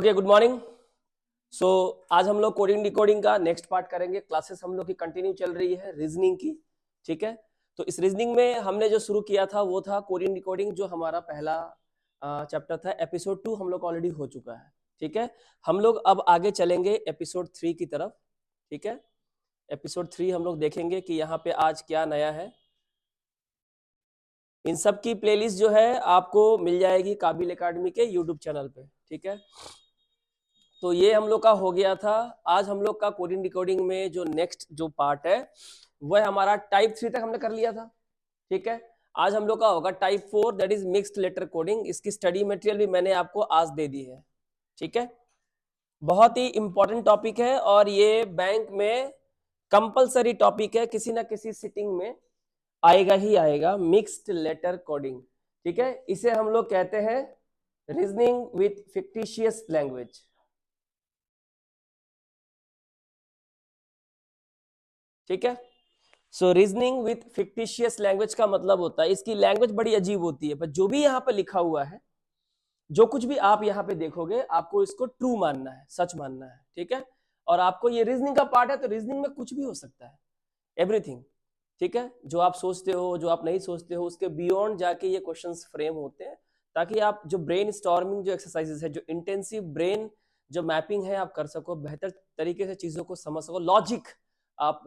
Okay, good morning. सो आज हम लोग कोडिंग डिकोडिंग का नेक्स्ट पार्ट करेंगे। क्लासेस हम लोग की कंटिन्यू चल रही है रीजनिंग की, ठीक है। तो इस रीजनिंग में हमने जो शुरू किया था वो था कोडिंग डिकोडिंग, जो हमारा पहला चैप्टर था। एपिसोड 2 हम लोग ऑलरेडी हो चुका है, ठीक है। हम लोग अब आगे चलेंगे एपिसोड 3 की तरफ, ठीक है। एपिसोड 3 हम लोग देखेंगे कि यहाँ पे आज क्या नया है। इन सब की प्लेलिस्ट जो है आपको मिल जाएगी काबिल एकेडमी के यूट्यूब चैनल पे, ठीक है। तो ये हम लोग का हो गया था। आज हम लोग का कोडिंग डिकोडिंग में जो नेक्स्ट जो पार्ट है वह हमारा टाइप 3 तक हमने कर लिया था, ठीक है। आज हम लोग का होगा type 4, that is mixed letter coding. इसकी स्टडी मटेरियल भी मैंने आपको आज दे दी है, ठीक है। बहुत ही इंपॉर्टेंट टॉपिक है और ये बैंक में कंपलसरी टॉपिक है, किसी ना किसी सिटिंग में आएगा ही आएगा। मिक्स्ड लेटर कोडिंग, ठीक है। इसे हम लोग कहते हैं रीजनिंग विथ फिक्टिशियस लैंग्वेज, ठीक है। सो रीजनिंग विथ फिक्टिशियस लैंग्वेज का मतलब होता है, इसकी लैंग्वेज बड़ी अजीब होती है, पर जो भी यहाँ पे लिखा हुआ है, जो कुछ भी आप यहाँ पे देखोगे, आपको इसको ट्रू मानना है, सच मानना है, ठीक है। और आपको ये रीजनिंग का पार्ट है, तो रीजनिंग में कुछ भी हो सकता है, एवरीथिंग, ठीक है। जो आप सोचते हो, जो आप नहीं सोचते हो, उसके बियॉन्ड जाके ये क्वेश्चंस फ्रेम होते हैं, ताकि आप जो ब्रेन स्टॉर्मिंग जो एक्सरसाइजेस है, जो इंटेंसिव ब्रेन जो मैपिंग है, आप कर सको, बेहतर तरीके से चीजों को समझ सको, लॉजिक आप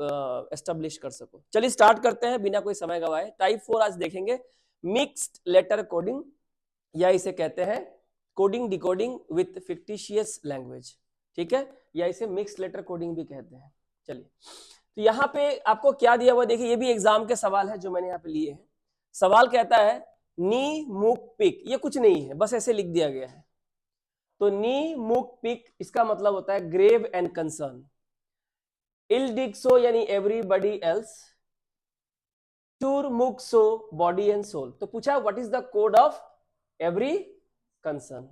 एस्टेब्लिश कर सको। चलिए स्टार्ट करते हैं बिना कोई समय गवाए। टाइप 4 आज देखेंगे, मिक्स्ड लेटर कोडिंग, या इसे कहते हैं coding decoding with fictitious language, ठीक है, या इसे मिक्स्ड लेटर कोडिंग भी कहते हैं। चलिए, तो यहाँ पे आपको क्या दिया हुआ देखिए, ये भी एग्जाम के सवाल है जो मैंने यहाँ पे लिए हैं। सवाल कहता है नी मुक पिक, ये कुछ नहीं है, बस ऐसे लिख दिया गया है। तो नी मुक पिक इसका मतलब होता है ग्रेव एंड कंसर्न। इल डिग सो यानी एवरीबडी एल्स, टूर मुक सो बॉडी एंड सोल। तो पूछा what is the code of every concern,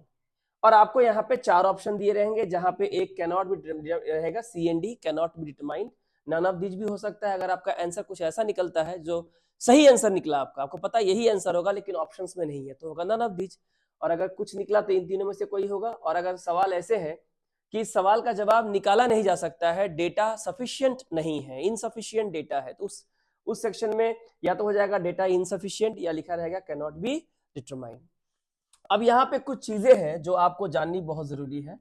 और आपको यहाँ पे 4 ऑप्शन दिए रहेंगे, जहां पे एक कैनॉट भी रहेगा, C and D, cannot be determined. None of this भी हो सकता है। अगर आपका आंसर कुछ ऐसा निकलता है जो सही आंसर निकला, आपको पता यही आंसर होगा लेकिन ऑप्शंस में नहीं है, तो होगा नन ऑफ दिस। और अगर कुछ निकला तो इन तीनों में से कोई होगा। और अगर सवाल ऐसे है कि इस सवाल का जवाब निकाला नहीं जा सकता है, डेटा सफिशिएंट नहीं है, इनसफिशिएंट डेटा है, तो उस सेक्शन में या तो हो जाएगा डेटा इनसफिशिएंट, या लिखा रहेगा कैनॉट बी डिटरमाइंड। अब यहाँ पे कुछ चीजें हैं जो आपको जाननी बहुत जरूरी है,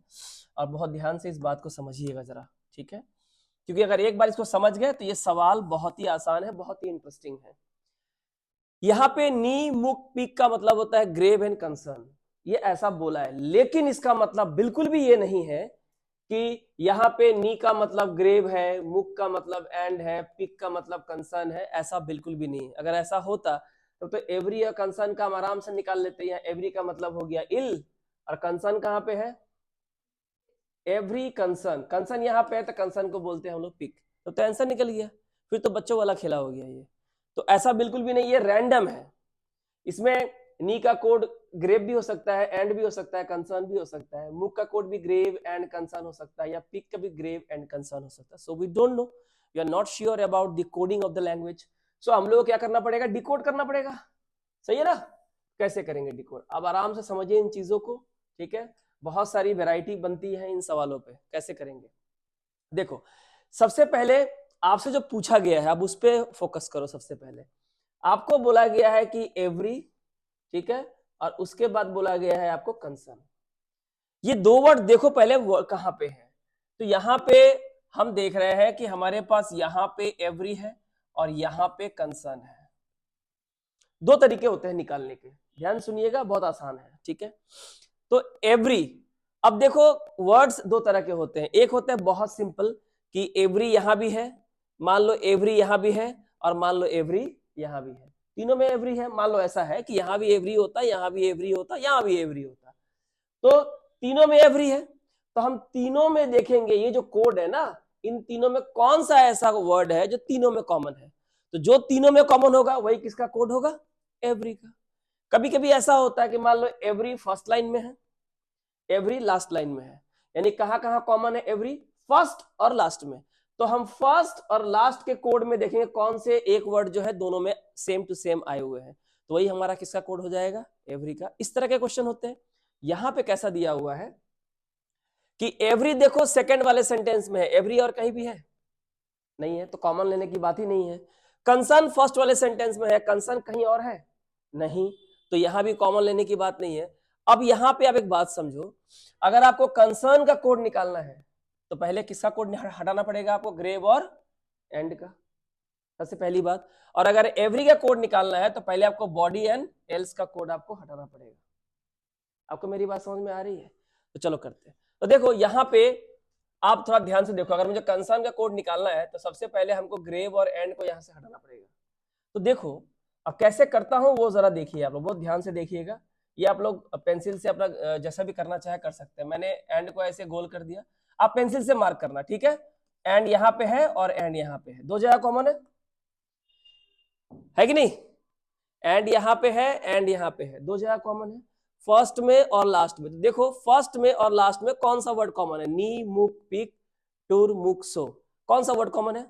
और बहुत ध्यान से इस बात को समझिएगा जरा, ठीक है। क्योंकि अगर एक बार इसको समझ गए तो ये सवाल बहुत ही आसान है, बहुत ही इंटरेस्टिंग है। यहाँ पे नी मुक पिक का मतलब होता है ग्रेव एंड कंसर्न, ये ऐसा बोला है, लेकिन इसका मतलब बिल्कुल भी ये नहीं है कि यहाँ पे नी का मतलब ग्रेव है, मुक का मतलब एंड है, पिक का मतलब कंसर्न है, ऐसा बिल्कुल भी नहीं। अगर ऐसा होता तो एवरी या कंसर्न का हम आराम से निकाल लेते हैं। एवरी का मतलब हो गया इल, और कंसर्न कहाँ पे है, एवरी कंसर्न, कंसर्न यहाँ पे है तो कंसर्न को बोलते हैं हम लोग पिक, तो आंसर निकल गया। फिर तो बच्चों वाला खेला हो गया ये। तो ऐसा बिल्कुल भी नहीं, ये रैंडम है। इसमें नी का कोड ग्रेव भी हो सकता है, एंड भी हो सकता है, कंसर्न भी हो सकता है, मुक का कोड भी ग्रेव एंड कंसर्न हो सकता है, या पिक का भी ग्रेव एंड कंसर्न हो सकता है। So we don't know, we are not sure about the coding of the language. So हम लोग को क्या करना पड़ेगा, डिकोड करना पड़ेगा, सही है ना। कैसे करेंगे डिकोड, अब आराम से समझिए इन चीजों को, ठीक है। बहुत सारी वैरायटी बनती है इन सवालों पे, कैसे करेंगे देखो। सबसे पहले आपसे जो पूछा गया है, अब उस पर फोकस करो। सबसे पहले आपको बोला गया है कि एवरी, ठीक है, और उसके बाद बोला गया है आपको कंसर्न। ये 2 वर्ड देखो पहले कहां पे है। तो यहां पे हम देख रहे हैं कि हमारे पास यहां पे एवरी है और यहां पे कंसर्न है। 2 तरीके होते हैं निकालने के, ध्यान सुनिएगा, बहुत आसान है, ठीक है। तो एवरी, अब देखो वर्ड्स 2 तरह के होते हैं। एक होता है बहुत सिंपल कि एवरी यहां भी है, मान लो एवरी यहां भी है, और मान लो एवरी यहां भी है, तीनों में एवरी है। मान लो ऐसा है कि यहां भी एवरी होता, यहां भी एवरी होता, यहां भी एवरी होता, तो तीनों में एवरी है। तो हम तीनों में देखेंगे ये जो कोड है ना, इन तीनों में कौन सा ऐसा वर्ड है जो तीनों में कॉमन है। तो जो तीनों में कॉमन होगा वही किसका कोड होगा, एवरी का। कभी कभी ऐसा होता है कि मान लो एवरी फर्स्ट लाइन में है, एवरी लास्ट लाइन में है, यानी कहां कहां कॉमन है, एवरी फर्स्ट और लास्ट में। तो हम फर्स्ट और लास्ट के कोड में देखेंगे कौन से एक वर्ड जो है दोनों में सेम टू सेम आए हुए हैं, तो वही हमारा किसका कोड हो जाएगा, एवरी का। इस तरह के क्वेश्चन होते हैं। यहां पे कैसा दिया हुआ है, कि एवरी देखो सेकंड वाले सेंटेंस में है, एवरी और कहीं भी है नहीं है, तो कॉमन लेने की बात ही नहीं है। कंसर्न फर्स्ट वाले सेंटेंस में है, कंसर्न कहीं और है नहीं, तो यहां भी कॉमन लेने की बात नहीं है। अब यहां पे आप एक बात समझो, अगर आपको कंसर्न का कोड निकालना है तो पहले किसका कोड हटाना पड़ेगा आपको, ग्रेव और एंड का, सबसे पहली बात। और अगर एवरी का कोड निकालना है तो पहले आपको बॉडी एंड एल्स का कोड आपको हटाना पड़ेगा। आपको मेरी बात समझ में आ रही है? तो चलो करते हैं। तो देखो यहां पे आप थोड़ा ध्यान से देखो, अगर मुझे कंसर्न का कोड निकालना है तो सबसे पहले हमको ग्रेव और एंड को यहां से हटाना पड़ेगा। तो देखो अब कैसे करता हूं वो जरा देखिए, आप लोग बहुत ध्यान से देखिएगा। ये आप लोग पेंसिल से अपना जैसा भी करना चाहे कर सकते हैं। मैंने एंड को ऐसे गोल कर दिया, आप पेंसिल से मार्क करना, ठीक है। एंड यहां पे है और एंड यहां पे है, दो जगह कॉमन है कि नहीं? एंड यहां पे है, एंड यहां पे है, दो जगह कॉमन है, फर्स्ट में और लास्ट में। तो देखो फर्स्ट में और लास्ट में कौन सा वर्ड कॉमन है? नी, मुक, पिक, टूर, मुक, सो। कौन सा वर्ड कॉमन है?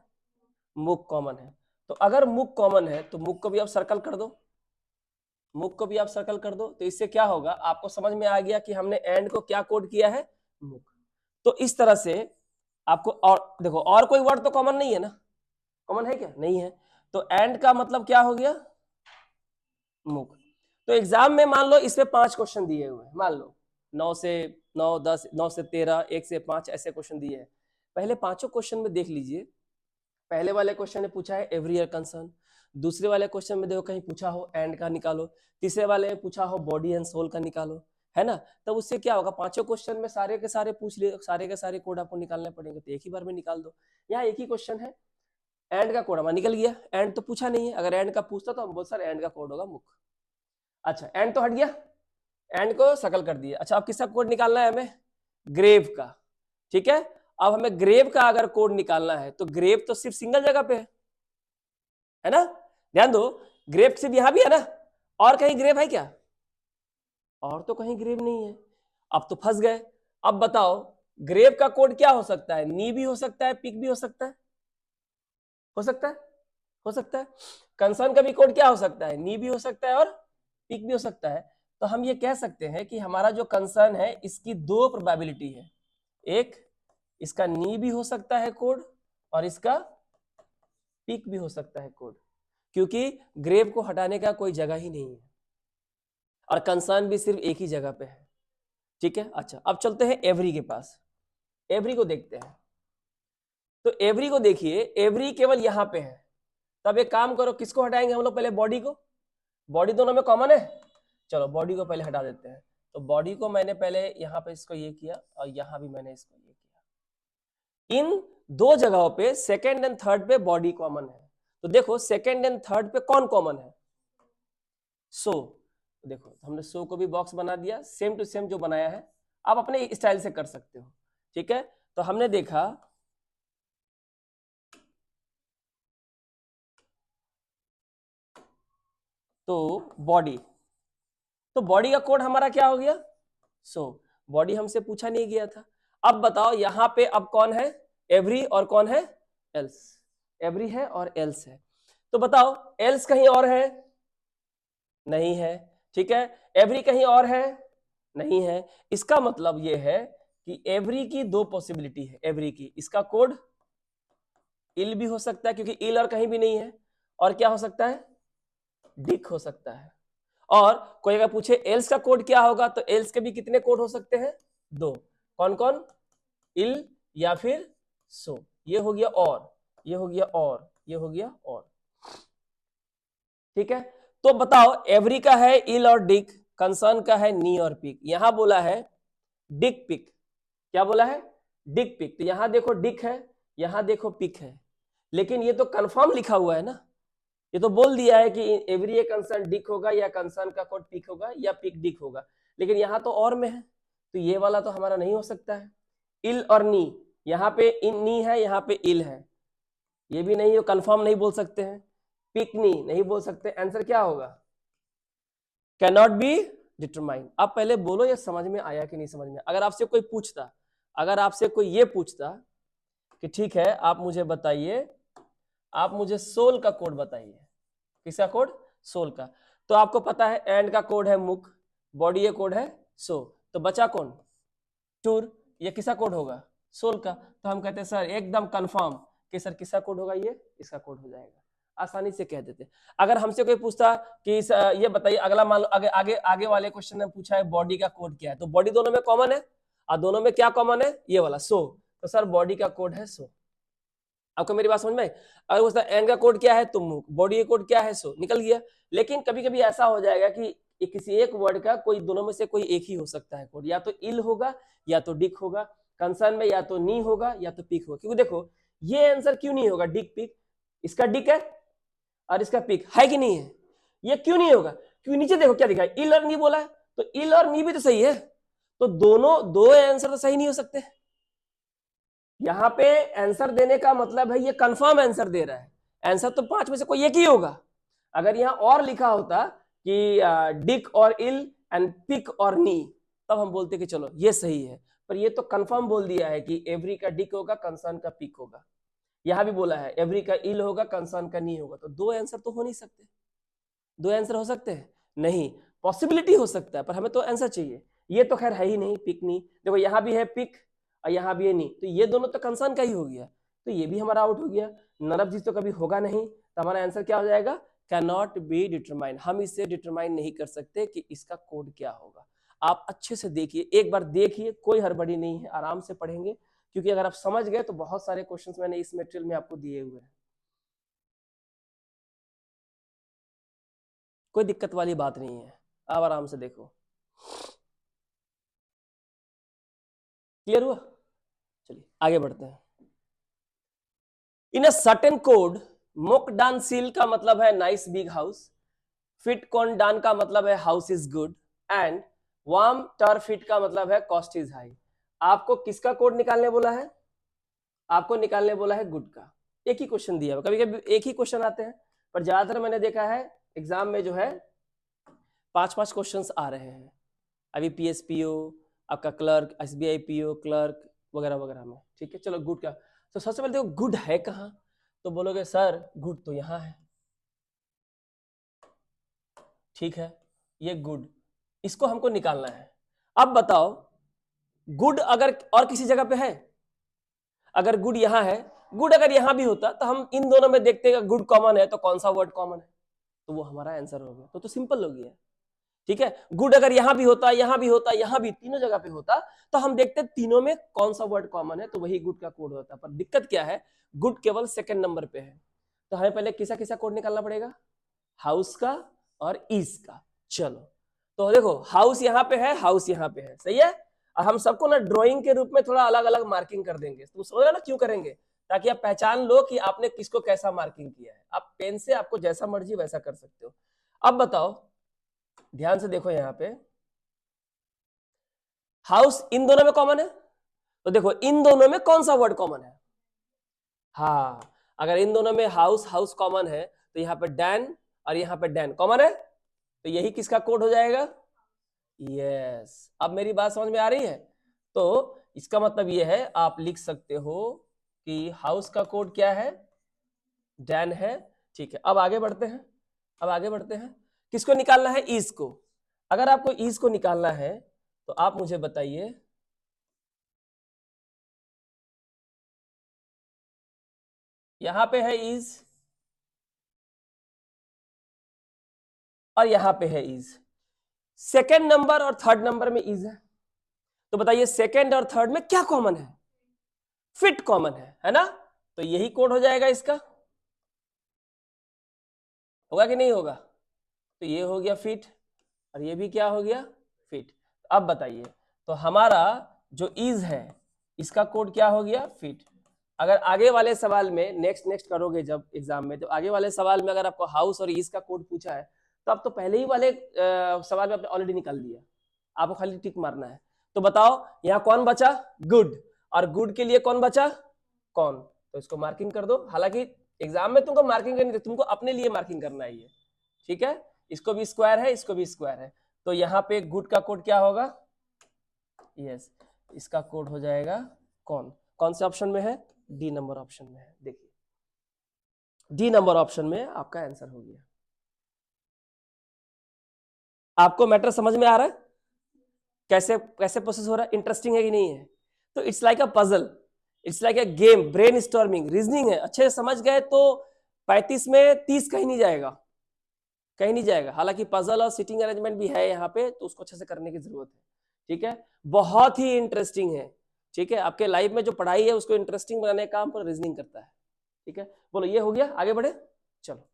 मुक कॉमन है। तो अगर मुक कॉमन है तो मुक को भी आप सर्कल कर दो, मुक को भी आप सर्कल कर दो। तो इससे क्या होगा, आपको समझ में आ गया कि हमने एंड को क्या कोड किया है, मुक। तो इस तरह से आपको, और देखो और कोई वर्ड तो कॉमन नहीं है ना, कॉमन है क्या? नहीं है। तो एंड का मतलब क्या हो गया, मुक। तो एग्जाम में मान लो इसमें 5 क्वेश्चन दिए हुए हैं, मान लो 9 से 9, 10, 9 से 13, 1 से 5 ऐसे क्वेश्चन दिए हैं। पहले पांचों क्वेश्चन में देख लीजिए, पहले वाले क्वेश्चन ने पूछा है एवरी ईयर कंसर्न, दूसरे वाले क्वेश्चन में देखो कहीं पूछा हो एंड का निकालो, तीसरे वाले में पूछा हो बॉडी एंड सोल का निकालो, है ना। तब उससे क्या होगा, पांचों क्वेश्चन में सारे के सारे पूछ लिए, सारे के सारे कोड आपको निकालने पड़ेंगे, तो एक ही बार में निकाल दो। यहाँ एक ही क्वेश्चन है, एंड का कोड हमारा निकल गया, एंड तो पूछा नहीं है, अगर एंड का पूछता तो हम बोल सर एंड का कोड होगा मुक। अच्छा एंड तो हट गया, एंड को सर्कल कर दिया। अच्छा अब किसका कोड निकालना है हमें, ग्रेव का, ठीक है। अब हमें ग्रेव का अगर कोड निकालना है तो ग्रेव तो सिर्फ सिंगल जगह पे है ना, ध्यान दो, ग्रेव सिर्फ यहां भी है ना, और कहीं ग्रेव है क्या? और तो कहीं ग्रेव नहीं है। अब तो फंस गए। अब बताओ ग्रेव का कोड क्या हो सकता है, नी भी हो सकता है, पिक भी हो सकता है, हो सकता है, हो सकता है। कंसर्न का भी कोड क्या हो सकता है, नी भी हो सकता है और पिक भी हो सकता है। तो हम ये कह सकते हैं कि हमारा जो कंसर्न है इसकी 2 प्रोबेबिलिटी है, एक इसका नी भी हो सकता है कोड और इसका पिक भी हो सकता है कोड, क्योंकि ग्रेव को हटाने का कोई जगह ही नहीं है और कंसर्न भी सिर्फ एक ही जगह पे है, ठीक है। अच्छा अब चलते हैं एवरी के पास, एवरी को देखते हैं। तो एवरी को देखिए, एवरी केवल यहां पे है। तब एक काम करो, किसको हटाएंगे हम लोग, पहले बॉडी को, बॉडी दोनों में कॉमन है, चलो बॉडी को पहले हटा देते हैं। तो बॉडी को मैंने पहले यहाँ पे इसको ये किया और यहाँ भी मैंने इसको ये किया। इन 2 जगहों पे सेकंड एंड थर्ड पे बॉडी कॉमन है। तो देखो सेकंड एंड थर्ड पे कौन कॉमन है, सो। देखो हमने सो को भी बॉक्स बना दिया, सेम टू सेम जो बनाया है आप अपने स्टाइल से कर सकते हो, ठीक है। तो हमने देखा तो बॉडी, तो बॉडी का कोड हमारा क्या हो गया, सो। बॉडी हमसे पूछा नहीं गया था। अब बताओ यहां पे अब कौन है, एवरी और कौन है, एल्स। एवरी है और एल्स है। तो बताओ एल्स कहीं और है, नहीं है, ठीक है। एवरी कहीं और है, नहीं है। इसका मतलब यह है कि एवरी की 2 पॉसिबिलिटी है, एवरी की, इसका कोड इल भी हो सकता है क्योंकि इल और कहीं भी नहीं है, और क्या हो सकता है, डिक हो सकता है। और कोई अगर पूछे एल्स का कोड क्या होगा, तो एल्स के भी कितने कोड हो सकते हैं, 2। कौन कौन, इल या फिर सो। ये हो गया और, ये हो गया और, ये हो गया और, ठीक है। तो बताओ एवरी का है इल और डिक, कंसर्न का है नी और पिक। यहां बोला है डिक पिक, क्या बोला है, डिक पिक। तो यहां देखो डिक है, यहां देखो पिक है, लेकिन ये तो कंफर्म लिखा हुआ है ना, ये तो बोल दिया है कि एवरी ए कंसर्न डिक होगा या कंसर्न का कोड पिक होगा या पिक डिक होगा, लेकिन यहां तो और में है, तो ये वाला तो हमारा नहीं हो सकता है। इल और नी, यहाँ पे इन नी है, यहाँ पे इल है, ये भी नहीं, कंफर्म नहीं बोल सकते हैं। पिक नी नहीं बोल सकते, आंसर क्या होगा, कैन नॉट बी डिटरमाइन। आप पहले बोलो ये समझ में आया कि नहीं समझ में। अगर आपसे कोई पूछता, अगर आपसे कोई ये पूछता कि ठीक है आप मुझे बताइए, आप मुझे सोल का कोड बताइए, किसका कोड, सोल का। तो आपको पता है एंड का कोड है मुक, बॉडी का कोड है सो, तो बचा कौन, टूर। ये किसका कोड होगा? सोल का। तो हम कहते हैं सर एकदम कंफर्म कि सर किसका कोड होगा? ये इसका कोड हो जाएगा, आसानी से कह देते। अगर हमसे कोई पूछता कि ये बताइए, अगला मान लो आगे वाले क्वेश्चन में पूछा है बॉडी का कोड क्या है, तो बॉडी दोनों में कॉमन है, और दोनों में क्या कॉमन है? ये वाला सो। तो सर बॉडी का कोड है सो। आपको मेरी बात समझ में आई? अगर पूछता एन का कोड क्या है? तुम। बॉडी का कोड क्या है? सो। निकल गया। लेकिन कभी कभी ऐसा हो जाएगा कि किसी एक वर्ड का कोई दोनों में से कोई एक ही हो सकता है कोड, या तो इल होगा या तो डिक होगा। कंसर्न में या तो नी होगा या तो पिक होगा। क्योंकि देखो ये आंसर क्यों नहीं होगा डिक पिक? इसका डिक है और इसका पिक है कि नहीं है? ये क्यों नहीं होगा? क्योंकि नीचे देखो क्या दिखा है, इल और नी बोला है, तो इल और नी भी तो सही है, तो दोनों दो आंसर तो सही नहीं हो सकते। यहां पे आंसर देने का मतलब है ये कंफर्म आंसर दे रहा है, आंसर तो 5 में से कोई एक ही होगा। अगर यहां और लिखा होता कि डिक और इल एंड पिक और नी, तब हम बोलते कि चलो ये सही है। पर ये तो कंफर्म बोल दिया है कि एवरी का डिक होगा, कंसर्न का पिक होगा। यहां भी बोला है एवरी का इल होगा, कंसर्न का नी होगा। तो दो आंसर तो हो नहीं सकते। दो आंसर हो सकते हैं? नहीं। पॉसिबिलिटी हो सकता है, पर हमें तो आंसर चाहिए। ये तो खैर है ही नहीं, पिक नी। देखो यहाँ भी है पिक और यहाँ भी है नी, तो ये दोनों तो कंसर्न का ही हो गया, तो ये भी हमारा आउट हो गया। नन ऑफ दिस तो कभी होगा नहीं, तो हमारा आंसर क्या हो जाएगा? Can not be determine. हम इसे डिटरमाइन नहीं कर सकते कि इसका कोड क्या होगा। आप अच्छे से देखिए, एक बार देखिए, कोई हड़बड़ी नहीं है, आराम से पढ़ेंगे। क्योंकि अगर आप समझ गए तो बहुत सारे क्वेश्चंस मैंने इस मटेरियल में आपको दिए हुए हैं, कोई दिक्कत वाली बात नहीं है। आप आराम से देखो। क्लियर हुआ? चलिए आगे बढ़ते हैं। इन अ सर्टेन कोड, मोकडान सील का मतलब है नाइस बिग हाउस, फिट कॉन डान का मतलब है हाउस इज गुड, एंड वार्म टर्फिट का मतलब है कॉस्ट इज हाई। आपको किसका कोड निकालने बोला है? आपको निकालने बोला है गुड का। एक ही क्वेश्चन दिया है, कभी कभी एक ही क्वेश्चन आते हैं, पर ज्यादातर मैंने देखा है एग्जाम में जो है 5-5 क्वेश्चंस आ रहे हैं। अभी पीएसपीओ, आपका क्लर्क, एसबीआई पीओ क्लर्क वगैरह वगैरह में। ठीक है, चलो गुड का। तो सबसे पहले देखो गुड है कहाँ, तो बोलोगे सर गुड तो यहाँ है। ठीक है, ये गुड, इसको हमको निकालना है। अब बताओ गुड अगर और किसी जगह पे है? अगर गुड यहाँ है, गुड अगर यहाँ भी होता तो हम इन दोनों में देखते हैं गुड कॉमन है तो कौन सा वर्ड कॉमन है, तो वो हमारा आंसर हो गया। तो सिंपल हो गया। ठीक है, गुड अगर यहां भी होता, यहां भी होता, यहां भी, तीनों जगह पे होता, तो हम देखते तीनों में कौन सा वर्ड कॉमन है, तो वही गुड का कोड होता। पर दिक्कत क्या है, गुड केवल सेकंड नंबर पे है, तो हमें पहले किसा किसा कोड निकालना पड़ेगा? हाउस का और इज का। चलो तो देखो हाउस यहाँ पे है, हाउस यहाँ पे है, सही है। और हम सबको ना ड्राइंग के रूप में थोड़ा अलग अलग मार्किंग कर देंगे। तुम समझ रहे ना क्यों करेंगे? ताकि आप पहचान लो कि आपने किसको कैसा मार्किंग किया है। आप पेन से आपको जैसा मर्जी वैसा कर सकते हो। अब बताओ, ध्यान से देखो, यहाँ पे हाउस इन दोनों में कॉमन है, तो देखो इन दोनों में कौन सा वर्ड कॉमन है? हाँ, अगर इन दोनों में हाउस हाउस कॉमन है, तो यहाँ पे डैन और यहाँ पे डैन कॉमन है, तो यही किसका कोड हो जाएगा? यस। अब मेरी बात समझ में आ रही है? तो इसका मतलब यह है, आप लिख सकते हो कि हाउस का कोड क्या है? डैन है। ठीक है, अब आगे बढ़ते हैं। अब आगे बढ़ते हैं, किसको निकालना है? ईज को। अगर आपको ईज को निकालना है तो आप मुझे बताइए, यहां पे है इज और यहां पे है इज, सेकेंड नंबर और थर्ड नंबर में इज है, तो बताइए सेकेंड और थर्ड में क्या कॉमन है? फिट कॉमन है ना? तो यही कोड हो जाएगा इसका, होगा कि नहीं होगा? तो ये हो गया फिट और ये भी क्या हो गया? फिट। अब बताइए, तो हमारा जो इज है इसका कोड क्या हो गया? फिट। अगर आगे वाले सवाल में नेक्स्ट नेक्स्ट करोगे जब एग्जाम में, तो आगे वाले सवाल में अगर आपको हाउस और इज का कोड पूछा है, तो आप तो पहले ही वाले सवाल में आपने ऑलरेडी निकाल दिया, आपको खाली टिक मारना है। तो बताओ यहाँ कौन बचा? गुड। और गुड के लिए कौन बचा? कौन। तो इसको मार्किंग कर दो। हालांकि एग्जाम में तुमको मार्किंग करनी थी, तुमको अपने लिए मार्किंग करना है ये। ठीक है, इसको भी स्क्वायर है, इसको भी स्क्वायर है, तो यहाँ पे गुड का कोड क्या होगा? यस, इसका कोड हो जाएगा कौन? कौन से ऑप्शन में है? डी नंबर ऑप्शन में है। देखिए डी नंबर ऑप्शन में आपका आंसर हो गया। आपको मैटर समझ में आ रहा है कैसे कैसे प्रोसेस हो रहा है? इंटरेस्टिंग है कि नहीं है? तो it's like a puzzle, it's like a game, brain storming, reasoning है। अच्छे से समझ गए तो 35 में 30 कहीं नहीं जाएगा, कहीं नहीं जाएगा। हालांकि पजल और सिटिंग अरेंजमेंट भी है यहाँ पे, तो उसको अच्छे से करने की जरूरत है। ठीक है, बहुत ही इंटरेस्टिंग है। ठीक है, आपके लाइफ में जो पढ़ाई है उसको इंटरेस्टिंग बनाने का काम पर रीजनिंग करता है। ठीक है, बोलो ये हो गया, आगे बढ़े चलो।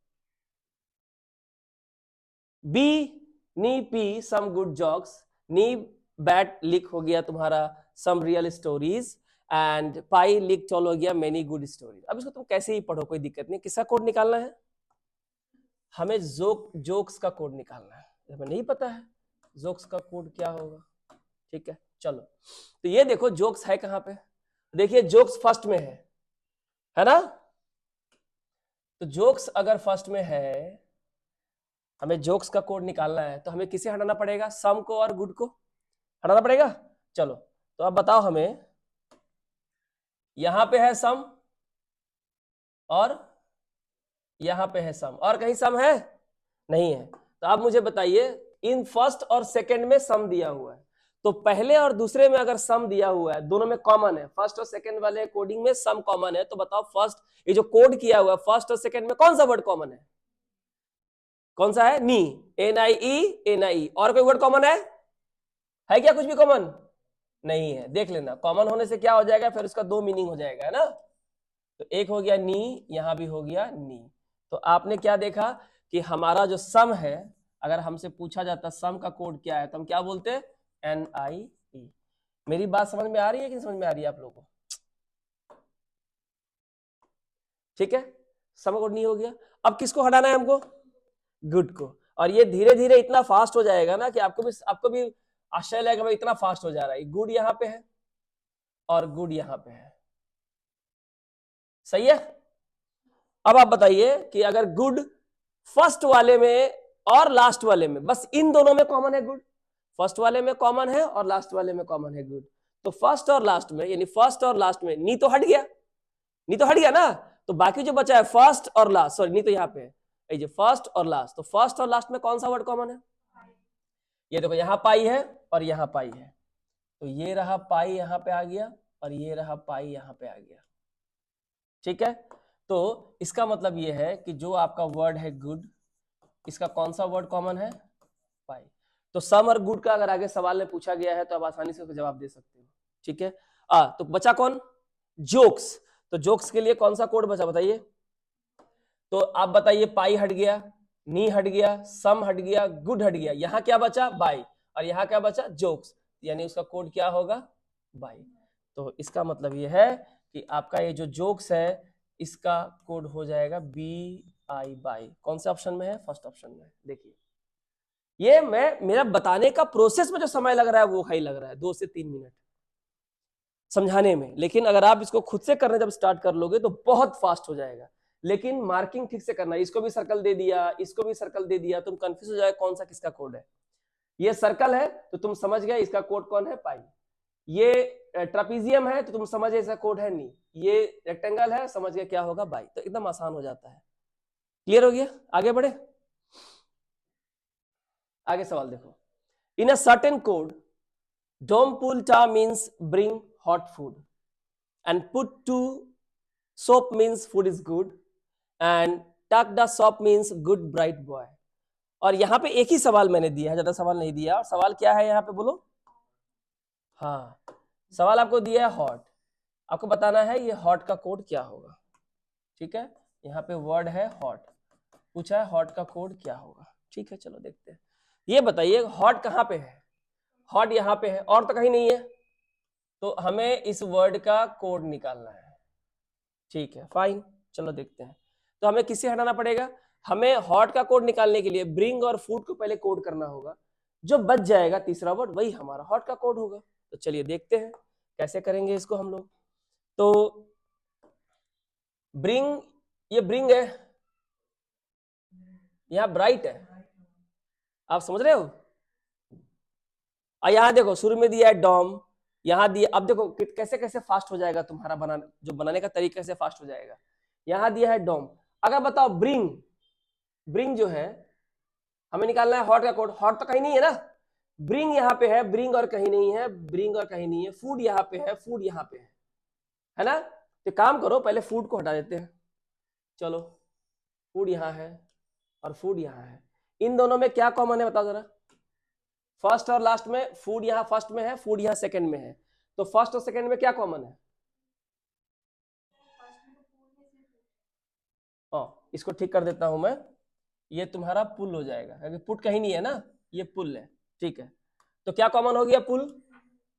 बी नी पी सम गुड जॉक्स, नी बैट लिख हो गया तुम्हारा सम रियल स्टोरीज, एंड पाई लिख चल हो गया मेनी गुड स्टोरीज। अब इसको तुम कैसे ही पढ़ो, कोई दिक्कत नहीं। किसका कोड निकालना है? हमें जोक्स का कोड निकालना है। हमें नहीं पता है जोक्स का कोड क्या होगा। ठीक है चलो, तो ये देखो जोक्स है कहां पे। देखिए जोक्स फर्स्ट में है ना? तो जोक्स अगर फर्स्ट में है, हमें जोक्स का कोड निकालना है, तो हमें किसे हटाना पड़ेगा? सम को और गुड को हटाना पड़ेगा। चलो तो अब बताओ हमें, यहां पे है सम और यहां पे है सम, और कहीं सम है नहीं है। तो आप मुझे बताइए, इन फर्स्ट और सेकंड में सम दिया हुआ है, तो पहले और दूसरे में अगर सम दिया हुआ है, दोनों में कॉमन है, फर्स्ट और सेकंड वाले कोडिंग में सम कॉमन है, तो बताओ फर्स्ट, ये जो कोड किया हुआ है फर्स्ट और सेकंड में कौन सा वर्ड कॉमन है? कौन सा है? नी, NIE। और कोई वर्ड कॉमन है क्या? कुछ भी कॉमन नहीं है। देख लेना, कॉमन होने से क्या हो जाएगा, फिर उसका दो मीनिंग हो जाएगा, है ना? तो एक हो गया नी, यहां भी हो गया नी। तो आपने क्या देखा कि हमारा जो सम है, अगर हमसे पूछा जाता सम का कोड क्या है, तो हम क्या बोलते? NIE। मेरी बात समझ में आ रही है कि समझ में आ रही है आप लोगों को? ठीक है, सम कोड नहीं हो गया। अब किसको हटाना है हमको? गुड को। और ये धीरे धीरे इतना फास्ट हो जाएगा ना कि आपको भी आश्चर्य लगेगा भाई इतना फास्ट हो जा रहा है। गुड यहाँ पे है और गुड यहाँ पे है, सही है। अब आप बताइए कि अगर गुड फर्स्ट वाले में और लास्ट वाले में, बस इन दोनों में कॉमन है गुड, फर्स्ट वाले में कॉमन है और लास्ट वाले में कॉमन है गुड, तो फर्स्ट और लास्ट में, यानी फर्स्ट और लास्ट में नी तो हट गया, नी तो हट गया ना, तो बाकी जो बचा है फर्स्ट और लास्ट, सॉरी नी तो यहाँ पे है, ये फर्स्ट और लास्ट, तो फर्स्ट और लास्ट में कौन सा वर्ड कॉमन है? ये देखो यहाँ पाई है और यहाँ पाई है, तो ये रहा पाई यहाँ पे आ गया और ये रहा पाई यहाँ पे आ गया। ठीक है, तो इसका मतलब ये है कि जो आपका वर्ड है गुड, इसका कौन सा वर्ड कॉमन है? पाई। तो सम और गुड का अगर आगे सवाल में पूछा गया है तो आप आसानी से उसका जवाब दे सकते हो। ठीक है, तो बचा कौन? जोक्स। तो जोक्स के लिए कौन सा कोड बचा बताइए? तो आप बताइए, पाई हट गया, नी हट गया, सम हट गया, गुड हट गया, यहां क्या बचा? बाई, और यहां क्या बचा? जोक्स, यानी उसका कोड क्या होगा? बाई। तो इसका मतलब यह है कि आपका ये जो जोक्स है इसका कोड हो जाएगा BI बाई। कौन से ऑप्शन में है? फर्स्ट ऑप्शन में। देखिए ये मेरा बताने का प्रोसेस में जो समय लग रहा है वो ही लग रहा है 2 से 3 मिनट समझाने में, लेकिन अगर आप इसको खुद से करने जब स्टार्ट कर लोगे तो बहुत फास्ट हो जाएगा। लेकिन मार्किंग ठीक से करना, इसको भी सर्कल दे दिया, इसको भी सर्कल दे दिया, तुम कंफ्यूज हो जाए कौन सा किसका कोड है। ये सर्कल है तो तुम समझ गए इसका कोड कौन है? पाई। ये ट्रापीजियम है तो तुम समझ गए इसका कोड है नी। ये रेक्टेंगल है, समझ गए क्या होगा? बाई। तो एकदम आसान हो जाता है। क्लियर हो गया? आगे बढ़े, आगे सवाल देखो। इन अ सर्टेन कोड, डोम पुल टा means bring hot food, and पुट टू सोप means food is good, and टक द सोप मीन्स गुड ब्राइट बॉय। और यहां पे एक ही सवाल मैंने दिया है, ज्यादा सवाल नहीं दिया। और सवाल क्या है यहाँ पे बोलो? हाँ, सवाल आपको दिया है हॉट, आपको बताना है ये हॉट का कोड क्या होगा। ठीक है, यहाँ पे वर्ड है हॉट, पूछा है हॉट का कोड क्या होगा। ठीक है चलो देखते हैं। ये बताइए हॉट कहाँ पे है? हॉट यहाँ पे है और तो कहीं नहीं है, तो हमें इस वर्ड का कोड निकालना है। ठीक है फाइन, चलो देखते हैं। तो हमें किसे हटाना पड़ेगा? हमें हॉट का कोड निकालने के लिए ब्रिंग और फूड को पहले कोड करना होगा, जो बच जाएगा तीसरा वर्ड वही हमारा हॉट का कोड होगा। तो चलिए देखते हैं कैसे करेंगे इसको हम लोग। तो ब्रिंग, ये ब्रिंग है, यहाँ ब्राइट है, आप समझ रहे हो? और यहाँ देखो शुरू में दिया है डॉम, यहाँ दिया, अब देखो कैसे कैसे फास्ट हो जाएगा तुम्हारा बनाना, जो बनाने का तरीका से फास्ट हो जाएगा। यहाँ दिया है डॉम, अगर बताओ ब्रिंग, ब्रिंग जो है हमें निकालना है हॉट का कोड, हॉट तो कहीं नहीं है ना, ब्रिंग यहाँ पे है, ब्रिंग और कहीं नहीं है, ब्रिंग और कहीं नहीं है, फूड यहाँ पे है, फूड यहाँ पे है ना। तो काम करो, पहले फूड को हटा देते हैं। चलो, फूड यहाँ है और फूड यहाँ है, इन दोनों में क्या कॉमन है बताओ जरा। फर्स्ट और लास्ट में फूड यहाँ फर्स्ट में है, फूड यहाँ सेकंड में है, तो फर्स्ट और सेकंड में क्या कॉमन है? इसको ठीक कर देता हूं मैं, ये तुम्हारा पुल हो जाएगा क्योंकि पुट कहीं नहीं है ना, ये पुल है। ठीक है, तो क्या कॉमन हो गया? पुल।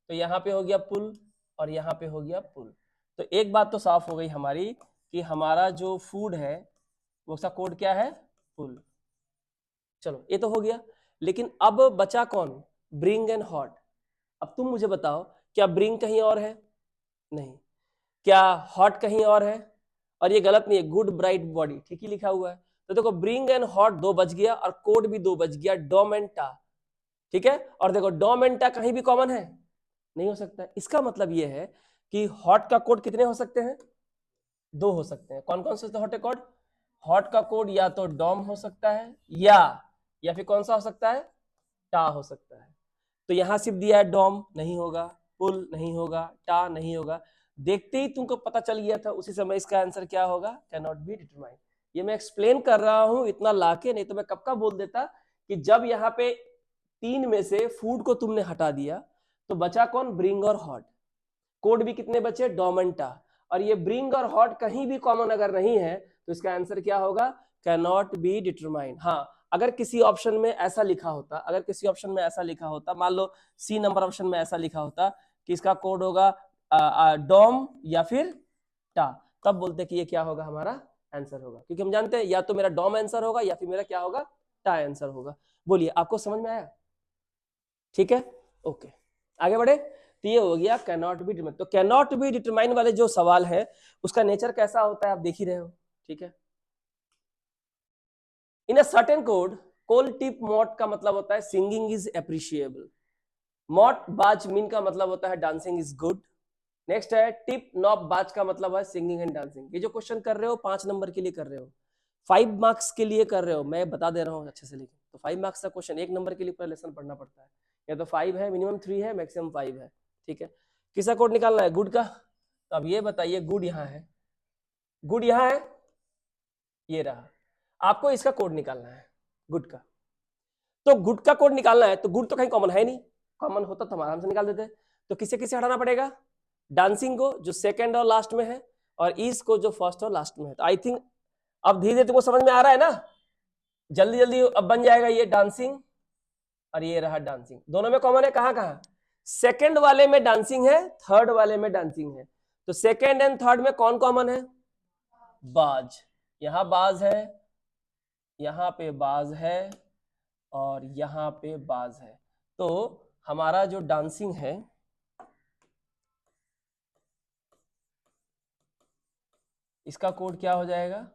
तो यहाँ पे हो गया पुल और यहाँ पे हो गया पुल। तो एक बात तो साफ हो गई हमारी कि हमारा जो फूड है वो उसका कोड क्या है? पुल। चलो ये तो हो गया, लेकिन अब बचा कौन? Bring and hot. अब तुम मुझे बताओ, क्या ब्रिंग कहीं और है? नहीं। क्या हॉट कहीं और है? और ये गलत नहीं है, गुड ब्राइट बॉडी, ठीक ही लिखा हुआ है। तो देखो, ब्रिंग एंड हॉट 2 बच गया और कोड भी 2 बच गया, डॉम एंड टा। ठीक है, और देखो डॉम एंड टा कहीं भी कॉमन है? नहीं हो सकता। इसका मतलब ये है कि हॉट का कोड कितने हो सकते हैं? 2 हो सकते हैं। कौन कौन से हॉट है कोड? हॉट का कोड या तो डॉम हो सकता है या फिर कौन सा हो सकता है? टा हो सकता है। तो यहां सिर्फ दिया है डॉम, नहीं होगा, पुल नहीं होगा, टा नहीं होगा। देखते ही तुमको पता चल गया था उसी समय इसका आंसर क्या होगा? Can not be determined. ये मैं एक्सप्लेन कर रहा हूं इतना लाके, नहीं तो मैं कब का बोल देता कि जब यहाँ पे 3 में से फूड को तुमने हटा दिया तो बचा कौन? ब्रिंग और हॉट। कोड भी कितने बचे? डॉम एंड टा। और ये ब्रिंग और हॉट कहीं भी कॉमन अगर नहीं है तो इसका आंसर क्या होगा? Can not be determined. हाँ, अगर किसी ऑप्शन में ऐसा लिखा होता, अगर किसी ऑप्शन में ऐसा लिखा होता, मान लो सी नंबर ऑप्शन में ऐसा लिखा होता कि इसका कोड होगा डॉम या फिर टा, तब बोलते कि ये क्या होगा? हमारा आंसर होगा, क्योंकि हम जानते हैं या तो मेरा डॉम आंसर होगा या फिर मेरा क्या होगा? टा आंसर होगा। बोलिए, आपको समझ में आया? ठीक है, ओके, आगे बढ़े। तो ये हो गया कैन नॉट बी डिटरमाइन। तो कैन नॉट बी डिटरमाइन वाले जो सवाल है उसका नेचर कैसा होता है आप देख ही रहे हो। ठीक है, इन अ सर्टेन कोड, कोल टिप मॉट का मतलब होता है सिंगिंग इज अप्रिशिएबल। मॉट बाज मीन का मतलब होता है डांसिंग इज गुड। नेक्स्ट है टिप नॉप बाज का मतलब है सिंगिंग एंड डांसिंग। ये जो क्वेश्चन कर रहे हो 5 नंबर के लिए कर रहे हो, 5 मार्क्स के लिए कर रहे हो, मैं बता दे रहा हूँ अच्छे से। लेकिन तो 5 मार्क्स का क्वेश्चन 1 नंबर के लिए पूरा लेसन पढ़ना पड़ता है। या तो 5 है, मिनिमम 3 है, मैक्सिमम 5 है। ठीक है, किसका कोड निकालना है? गुड का। तो अब ये बताइए, गुड यहाँ है, गुड यहाँ है, ये रहा, आपको इसका कोड निकालना है गुड का। तो गुड का कोड निकालना है तो गुड तो कहीं कॉमन है नहीं, कॉमन होता तो हम आराम से निकाल देते। तो किसे किसे हटाना पड़ेगा? डांसिंग को जो सेकंड और लास्ट में है, और ईज को जो फर्स्ट और लास्ट में है। तो आई थिंक अब धीरे धीरे तुमको समझ में आ रहा है ना, जल्दी जल्दी अब बन जाएगा। ये डांसिंग और ये रहा डांसिंग, दोनों में कॉमन है कहां कहां? सेकंड वाले में डांसिंग है, थर्ड वाले में डांसिंग है। तो सेकंड एंड थर्ड में कौन कॉमन है? बाज। यहां बाज है, यहां पे बाज है और यहां पे बाज है। तो हमारा जो डांसिंग है इसका कोड क्या हो जाएगा?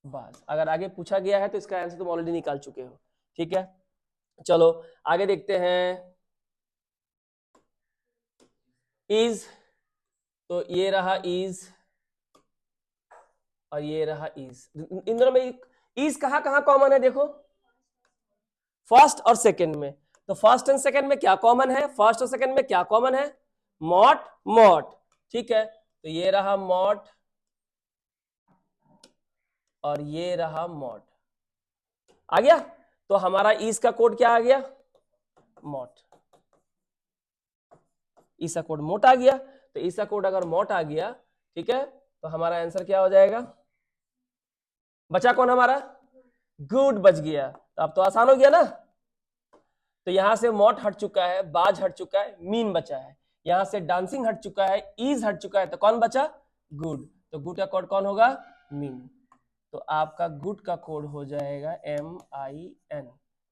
बाज। अगर आगे पूछा गया है तो इसका आंसर तुम ऑलरेडी निकाल चुके हो। ठीक है, चलो आगे देखते हैं। इज, तो ये रहा इज और ये रहा इज। इन दोनों में इज कहां कहां कॉमन है? देखो, फर्स्ट और सेकंड में। तो फर्स्ट एंड सेकंड में क्या कॉमन है? फर्स्ट और सेकंड में क्या कॉमन है? मॉट मॉट। ठीक है, तो ये रहा मॉट और ये रहा मॉट। आ गया? तो हमारा इज का कोड क्या आ गया? मॉट। इस का कोड मोट आ गया, तो इस का कोड अगर मोट आ गया, ठीक है, तो हमारा आंसर क्या हो जाएगा? बचा कौन हमारा? गुड बच गया। तो अब तो आसान हो गया ना। तो यहां से मोट हट चुका है, बाज हट चुका है, मीन बचा है। यहां से डांसिंग हट चुका है, ईज हट चुका है, तो कौन बचा? गुड। तो गुड का कोड कौन होगा? मीन। तो आपका गुड का कोड हो जाएगा MIN।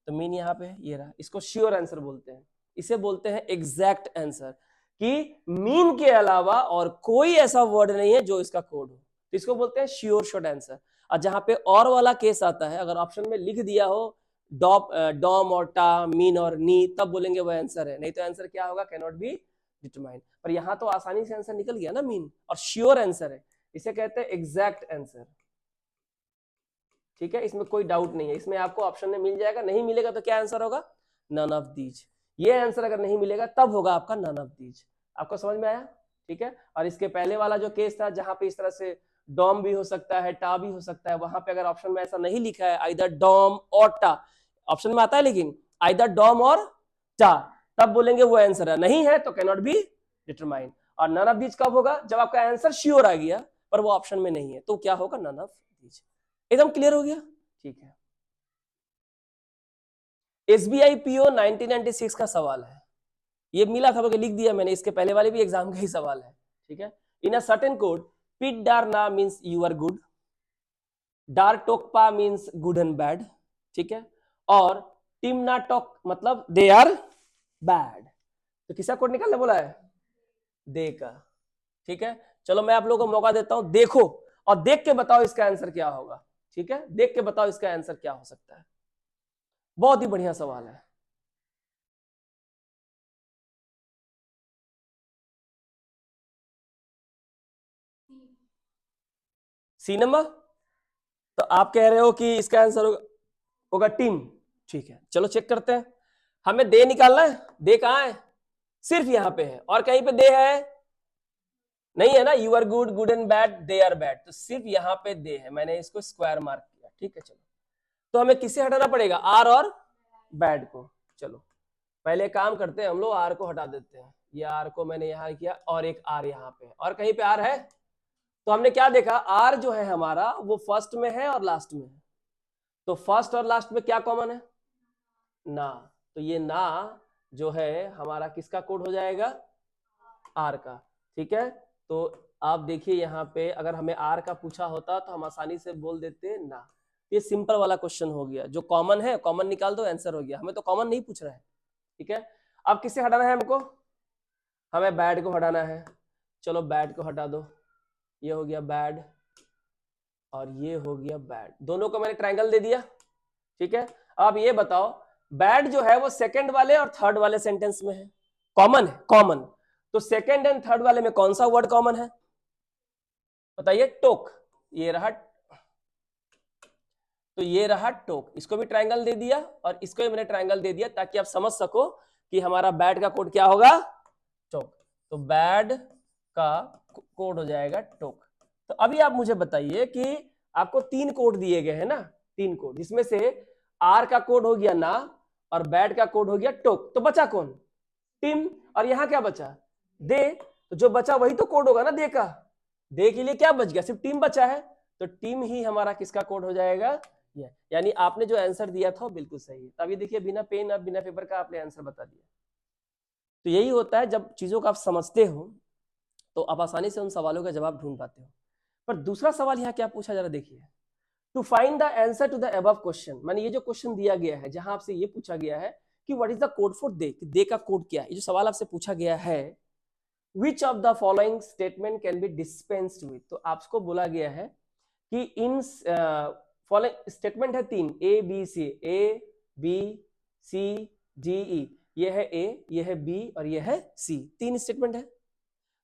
तो मीन यहाँ पे ये रहा। इसको श्योर आंसर बोलते हैं, इसे बोलते हैं एग्जैक्ट आंसर, कि मीन के अलावा और कोई ऐसा वर्ड नहीं है जो इसका कोड हो, तो इसको बोलते हैं श्योर शॉर्ट आंसर। और जहां पे और वाला केस आता है, अगर ऑप्शन में लिख दिया हो डॉम और टा, मीन और नी, तब बोलेंगे वो आंसर है, नहीं तो आंसर क्या होगा? Can not be determined. पर यहां तो आसानी से आंसर निकल गया ना, मीन और श्योर आंसर है, इसे कहते हैं एग्जैक्ट आंसर। ठीक है, इसमें कोई डाउट नहीं है। इसमें आपको ऑप्शन में मिल जाएगा, नहीं मिलेगा तो क्या आंसर होगा? None of these. ये आंसर अगर नहीं मिलेगा तब होगा आपका नन ऑफ दीज। आपको समझ में आया? ठीक है। और इसके पहले वाला जो केस था जहां पे इस तरह से डॉम भी हो सकता है, टा भी हो सकता है, वहां पे अगर ऑप्शन में ऐसा नहीं लिखा है आइदर डॉम और टा, ऑप्शन में आता है लेकिन आइदर डॉम और टा, तब बोलेंगे वो आंसर है, नहीं है तो कैन नॉट बी डिटरमाइन। और नन ऑफ दीज कब होगा? जब आपका आंसर श्योर आ गया पर वो ऑप्शन में नहीं है, तो क्या होगा? None of these. एकदम क्लियर हो गया? ठीक है। एसबीआई पीओ 1996 का सवाल है, ये मिला था, लिख दिया मैंने, इसके पहले वाले भी एग्जाम का ही सवाल है। ठीक है। इन अ सर्टेन कोड पिट डार ना मीन्स यू आर गुड, डार टोकपा मीन्स गुड एंड बैड, ठीक है, और टिम ना टॉक मतलब दे आर बैड। तो किसका कोड निकालने बोला है? दे का। ठीक है। चलो मैं आप लोगों को मौका देता हूं, देखो और देख के बताओ इसका आंसर क्या होगा। ठीक है, देख के बताओ इसका आंसर क्या हो सकता है। बहुत ही बढ़िया सवाल है। C number. तो आप कह रहे हो कि इसका आंसर होगा टीम। ठीक है, चलो चेक करते हैं। हमें दे निकालना है। दे कहां है? सिर्फ यहां पे है, और कहीं पे दे है नहीं है ना। You are good, good and bad, they are bad, तो सिर्फ यहां पे दे है, मैंने इसको स्क्वायर मार्क किया। ठीक है, चलो तो हमें किसे हटाना पड़ेगा? आर और बैड को। चलो पहले काम करते हैं हम लोग, आर को हटा देते हैं। ये आर को मैंने यहां किया और एक आर यहां पे, और कहीं पे आर है। तो हमने क्या देखा? आर जो है हमारा वो फर्स्ट में है और लास्ट में है, तो फर्स्ट और लास्ट में क्या कॉमन है? ना। तो ये ना जो है हमारा किसका कोड हो जाएगा? आर का। ठीक है, तो आप देखिए यहाँ पे अगर हमें आर का पूछा होता तो हम आसानी से बोल देते ना। ये सिंपल वाला क्वेश्चन हो गया, जो कॉमन है कॉमन निकाल दो, आंसर हो गया। हमें तो कॉमन नहीं पूछ रहा है। ठीक है, अब किससे हटाना है हमको? हमें बैड को हटाना है। चलो बैड को हटा दो, ये हो गया बैड और ये हो गया बैड, दोनों को मैंने ट्रायंगल दे दिया। ठीक है, अब ये बताओ बैड जो है वो सेकंड वाले और थर्ड वाले सेंटेंस में है, कॉमन है, कॉमन। तो सेकंड एंड थर्ड वाले में कौन सा वर्ड कॉमन है? बताइए। टोक। ये रहा, तो ये रहा टोक, इसको भी ट्रायंगल दे दिया और इसको भी मैंने ट्रायंगल दे दिया ताकि आप समझ सको कि हमारा बैड का कोड क्या होगा? टोक। तो बैड का कोड हो जाएगा टोक। तो अभी आप मुझे बताइए कि आपको 3 कोड दिए गए हैं ना, 3 कोड, जिसमें से आर का कोड हो गया ना और बैड का कोड हो गया टोक, तो बचा कौन? टिम। और यहां क्या बचा? दे। तो जो बचा वही तो कोड होगा ना दे का। दे के लिए क्या बच गया? सिर्फ टीम बचा है, तो टीम ही हमारा किसका कोड हो जाएगा? ये। यानी आपने जो आंसर दिया था वो बिल्कुल सही है। तब ये देखिए बिना पेन और बिना पेपर का आपने आंसर बता दिया। तो यही होता है जब चीजों को आप समझते हो तो आप आसानी से उन सवालों का जवाब ढूंढ पाते हो। पर दूसरा सवाल यहाँ क्या पूछा, जरा देखिए। To find the answer to the above question, माने ये जो क्वेश्चन दिया गया है जहां आपसे ये पूछा गया है कि what is the code for they, they का कोड क्या है, ये जो सवाल आपसे पूछा गया है, which of the following statement can be dispensed with, तो आपको बोला गया है कि इन फॉलोइंग स्टेटमेंट है 3, A B C, A B C D E, ये है ए, ये है बी और ये है सी, 3 स्टेटमेंट है।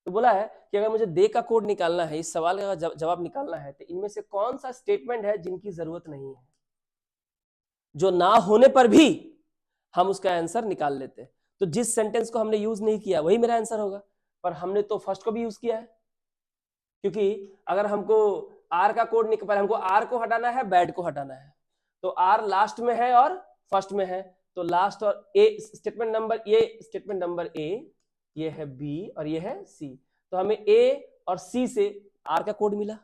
तो बोला है कि अगर मुझे दे का कोड निकालना है, इस सवाल का जवाब निकालना है, तो इनमें से कौन सा स्टेटमेंट है जिनकी जरूरत नहीं है, जो ना होने पर भी हम उसका आंसर निकाल लेते हैं। तो जिस सेंटेंस को हमने यूज नहीं किया वही मेरा आंसर होगा, पर हमने तो फर्स्ट को भी यूज किया है, क्योंकि अगर हमको आर का कोड निकाल, हमको आर को हटाना है, बैड को हटाना है, तो आर लास्ट में है और फर्स्ट में है, तो लास्ट और ए स्टेटमेंट नंबर, ये स्टेटमेंट नंबर ए, ये है बी और ये है सी, तो हमें ए और सी से आर का कोड मिला।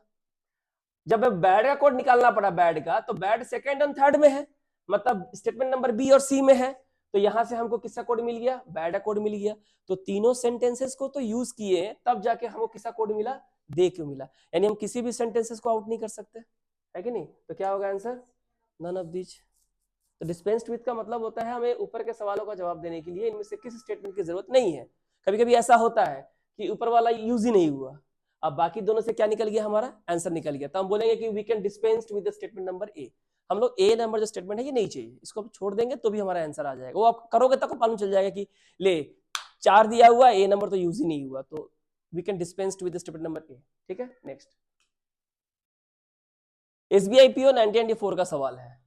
जब बैड का कोड निकालना पड़ा बैड का, तो बैड सेकंड और थर्ड में है, मतलब स्टेटमेंट नंबर बी और सी में है, तो यहां से हमको किसका कोड मिल गया? बैड का कोड मिल गया। तो तीनों सेंटेंसेस को तो यूज किए, तब जाके हमको किसका कोड मिला? दे क्यों मिला। यानी हम किसी भी सेंटेंसेस को आउट नहीं कर सकते, है कि नहीं? तो क्या होगा आंसर? None of these. तो डिस्पेंस्ड विद का मतलब होता है हमें ऊपर के सवालों का जवाब देने के लिए इनमें से किस स्टेटमेंट की जरूरत नहीं है। कभी कभी ऐसा होता है कि ऊपर वाला यूज ही नहीं हुआ, अब बाकी दोनों से क्या निकल गया? हमारा आंसर निकल गया, तो हम बोलेंगे कि we can dispensed with the statement number A. हम लोग ए नंबर जो स्टेटमेंट है ये नहीं चाहिए, इसको छोड़ देंगे तो भी हमारा आंसर आ जाएगा। वो आप करोगे तब मालूम चल जाएगा कि ले 4 दिया हुआ, ए नंबर तो यूज ही नहीं हुआ, तो we can dispensed with the statement number A. ठीक है, नेक्स्ट एसबीआई पीओ 1994 का सवाल है।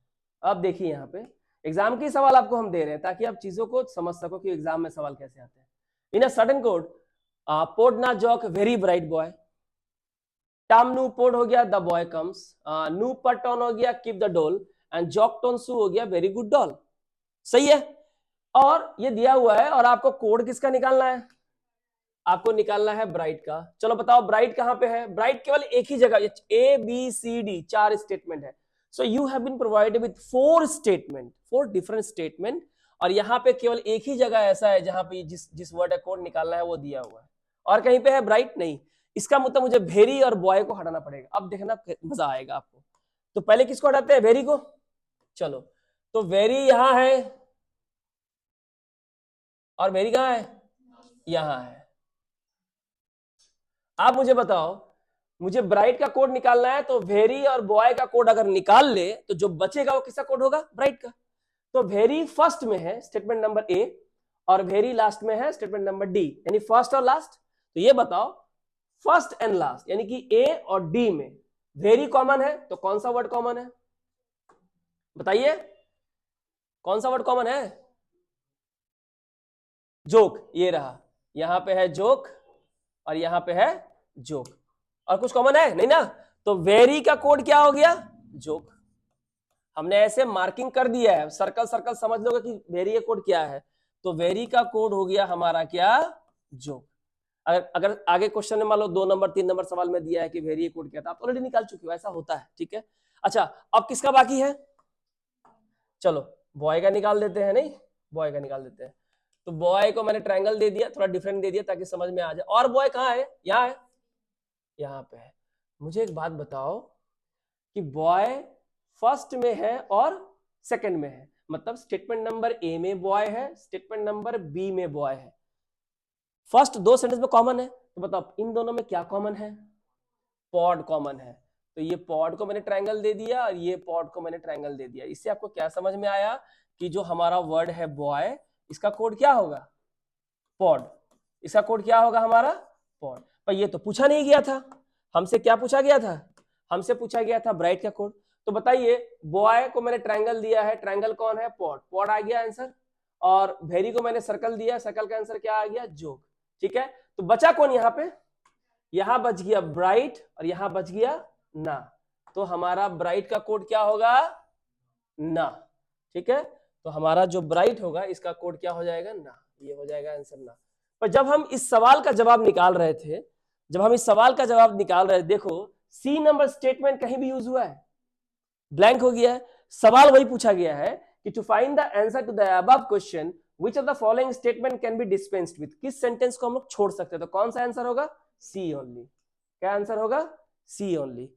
अब देखिए यहाँ पे एग्जाम के सवाल आपको हम दे रहे हैं ताकि आप चीजों को समझ सको कि एग्जाम में सवाल कैसे आते हैं। इन अ सडन कोड पोड ना जॉक वेरी ब्राइट बॉय, टाम नू पोड हो गया द बॉय कम्स, नू पर टोन हो गया कीप द डॉल, एंड जॉक टोन सू हो गया वेरी गुड डॉल। सही है। और ये दिया हुआ है और आपको कोड किसका निकालना है? आपको निकालना है ब्राइट का। चलो बताओ ब्राइट कहां पे है? ब्राइट केवल एक ही जगह, A B C D 4 statement है। So you have been provided with 4 statement, 4 different statement, और यहाँ पे केवल एक ही जगह ऐसा है जहां पे जिस वर्ड का कोड निकालना है वो दिया हुआ है, और कहीं पे है ब्राइट नहीं। इसका मतलब मुझे वेरी और बॉय को हटाना पड़ेगा। अब देखना मजा आएगा आपको। तो पहले किसको हटाते हैं? वेरी को। चलो तो वेरी यहां है और वेरी कहां है? यहां है। आप मुझे बताओ, मुझे ब्राइट का कोड निकालना है, तो वेरी और बॉय का कोड अगर निकाल ले तो जो बचेगा वो किसका कोड होगा? ब्राइट का। तो वेरी फर्स्ट में है स्टेटमेंट नंबर ए और वेरी लास्ट में है स्टेटमेंट नंबर डी, यानी फर्स्ट और लास्ट। तो ये बताओ फर्स्ट एंड लास्ट यानी कि ए और डी में वेरी कॉमन है, तो कौन सा वर्ड कॉमन है? बताइए कौन सा वर्ड कॉमन है? जोक। ये रहा, यहां पे है जोक और यहां पे है जोक, और कुछ कॉमन है नहीं ना। तो वेरी का कोड क्या हो गया? जोक। हमने ऐसे मार्किंग कर दिया है, सर्कल सर्कल समझ लोगे कि वेरी का कोड क्या है। तो वेरी का कोड हो गया हमारा क्या? जोक। अगर आगे क्वेश्चन में मान लो 2 नंबर 3 नंबर सवाल में दिया है कि वेरी कोड क्या था, आप ऑलरेडी निकाल चुके हो, ऐसा होता है। ठीक है। अच्छा अब किसका बाकी है? चलो बॉय का निकाल देते हैं। नहीं, बॉय का निकाल देते हैं। तो बॉय को मैंने ट्रायंगल दे दिया, थोड़ा डिफरेंट दे दिया ताकि समझ में आ जाए। और बॉय कहाँ है? यहाँ है, यहाँ पे है। मुझे एक बात बताओ कि बॉय फर्स्ट में है और सेकंड में है, मतलब स्टेटमेंट नंबर ए में बॉय है, स्टेटमेंट नंबर बी में बॉय है। फर्स्ट 2 सेंटेंस में कॉमन है, तो बताओ इन दोनों में क्या कॉमन है? पॉड कॉमन है। तो ये पॉड को मैंने ट्रायंगल दे दिया और ये पॉड को मैंने ट्रायंगल दे दिया। इससे आपको क्या समझ में आया कि जो हमारा वर्ड है बॉय, इसका कोड क्या होगा? पॉड। इसका कोड क्या होगा हमारा? पॉड। पर ये तो पूछा नहीं गया था, हमसे क्या पूछा गया था? हमसे पूछा गया था ब्राइट का कोड। तो बताइए बॉय को मैंने ट्रायंगल दिया है, ट्रायंगल कौन है? पॉड। पॉड आ गया आंसर। और वेरी को मैंने सर्कल दिया, सर्कल का आंसर क्या आ गया? जोक। ठीक है। तो बचा कौन यहाँ पे? यहां बच गया ब्राइट और यहां बच गया ना। तो हमारा ब्राइट का कोड क्या होगा? ना। ठीक है। तो हमारा जो ब्राइट होगा इसका कोड क्या हो जाएगा? ना। ये हो जाएगा आंसर ना। पर जब हम इस सवाल का जवाब निकाल रहे थे, देखो सी नंबर स्टेटमेंट कहीं भी यूज हुआ है? ब्लैंक हो गया है। सवाल वही पूछा गया है कि to find the answer to the above question which of the following statement can be dispensed with. किस सेंटेंस को हम लोग छोड़ सकते हैं? तो कौन सा आंसर होगा? सी ओनली। क्या आंसर होगा? सी ओनली।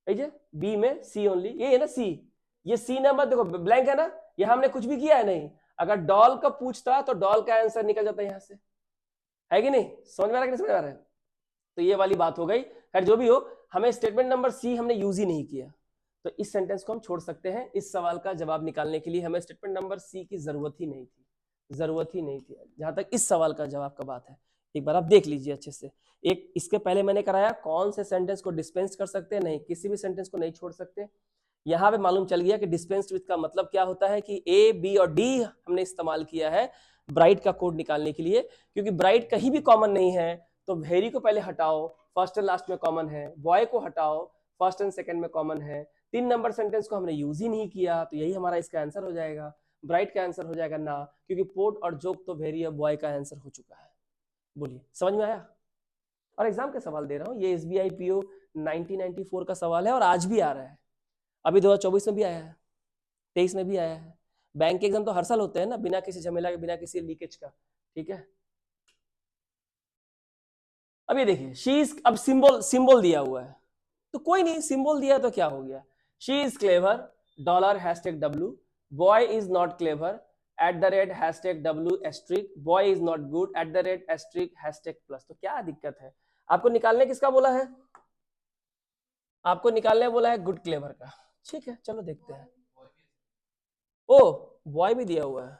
बी में सी ओनली, ये है ना सी। ये सी नंबर देखो ब्लैंक है ना, यहां हमने कुछ भी किया है नहीं। अगर डॉल का पूछता तो डॉल का आंसर निकल जाता है यहां से, है कि नहीं? समझ में आ रहा है कि नहीं समझ में आ रहा है? तो ये वाली बात हो गई। खैर जो भी हो, हमें स्टेटमेंट नंबर सी हमने यूज ही नहीं किया, तो इस सेंटेंस को हम छोड़ सकते हैं। इस सवाल का जवाब निकालने के लिए हमें स्टेटमेंट नंबर सी की जरूरत ही नहीं थी, जहां तक इस सवाल का जवाब का बात है। एक बार आप देख लीजिए अच्छे से। एक इसके पहले मैंने कराया कौन से सेंटेंस को डिस्पेंस कर सकते हैं, नहीं किसी भी सेंटेंस को नहीं छोड़ सकते। यहां पे मालूम चल गया कि डिस्पेंस्ड विद का मतलब क्या होता है कि ए बी और डी हमने इस्तेमाल किया है ब्राइट का कोड निकालने के लिए, क्योंकि ब्राइट कहीं भी कॉमन नहीं है। तो वेरी को पहले हटाओ, फर्स्ट एंड लास्ट में कॉमन है। बॉय को हटाओ, फर्स्ट एंड सेकंड में कॉमन है। 3 नंबर सेंटेंस को हमने यूज ही नहीं किया, तो यही हमारा इसका आंसर हो जाएगा। ब्राइट का आंसर हो जाएगा ना, क्योंकि पोर्ट और जोक तो वेरी और बॉय का आंसर हो चुका है। बोलिए समझ में आया? और एग्जाम का सवाल दे रहा हूँ, ये एसबीआई पीओ 1994 का सवाल है और आज भी आ रहा है। अभी 2024 में भी आया है, 23 में भी आया है। बैंक के एग्जाम तो हर साल होते हैं ना, बिना किसी झमेला के, बिना किसी लीकेज का। ठीक है। अब ये देखिए शी इज, अब सिंबल दिया हुआ है तो कोई नहीं, सिंबल दिया तो क्या हो गया? She is clever $#W, boy is not clever @W*, boy is not good @*+। तो क्या दिक्कत है? आपको निकालने किसका बोला है? आपको निकालने बोला है गुड क्लेवर का। ठीक है, चलो देखते हैं। ओ बॉय भी दिया हुआ है,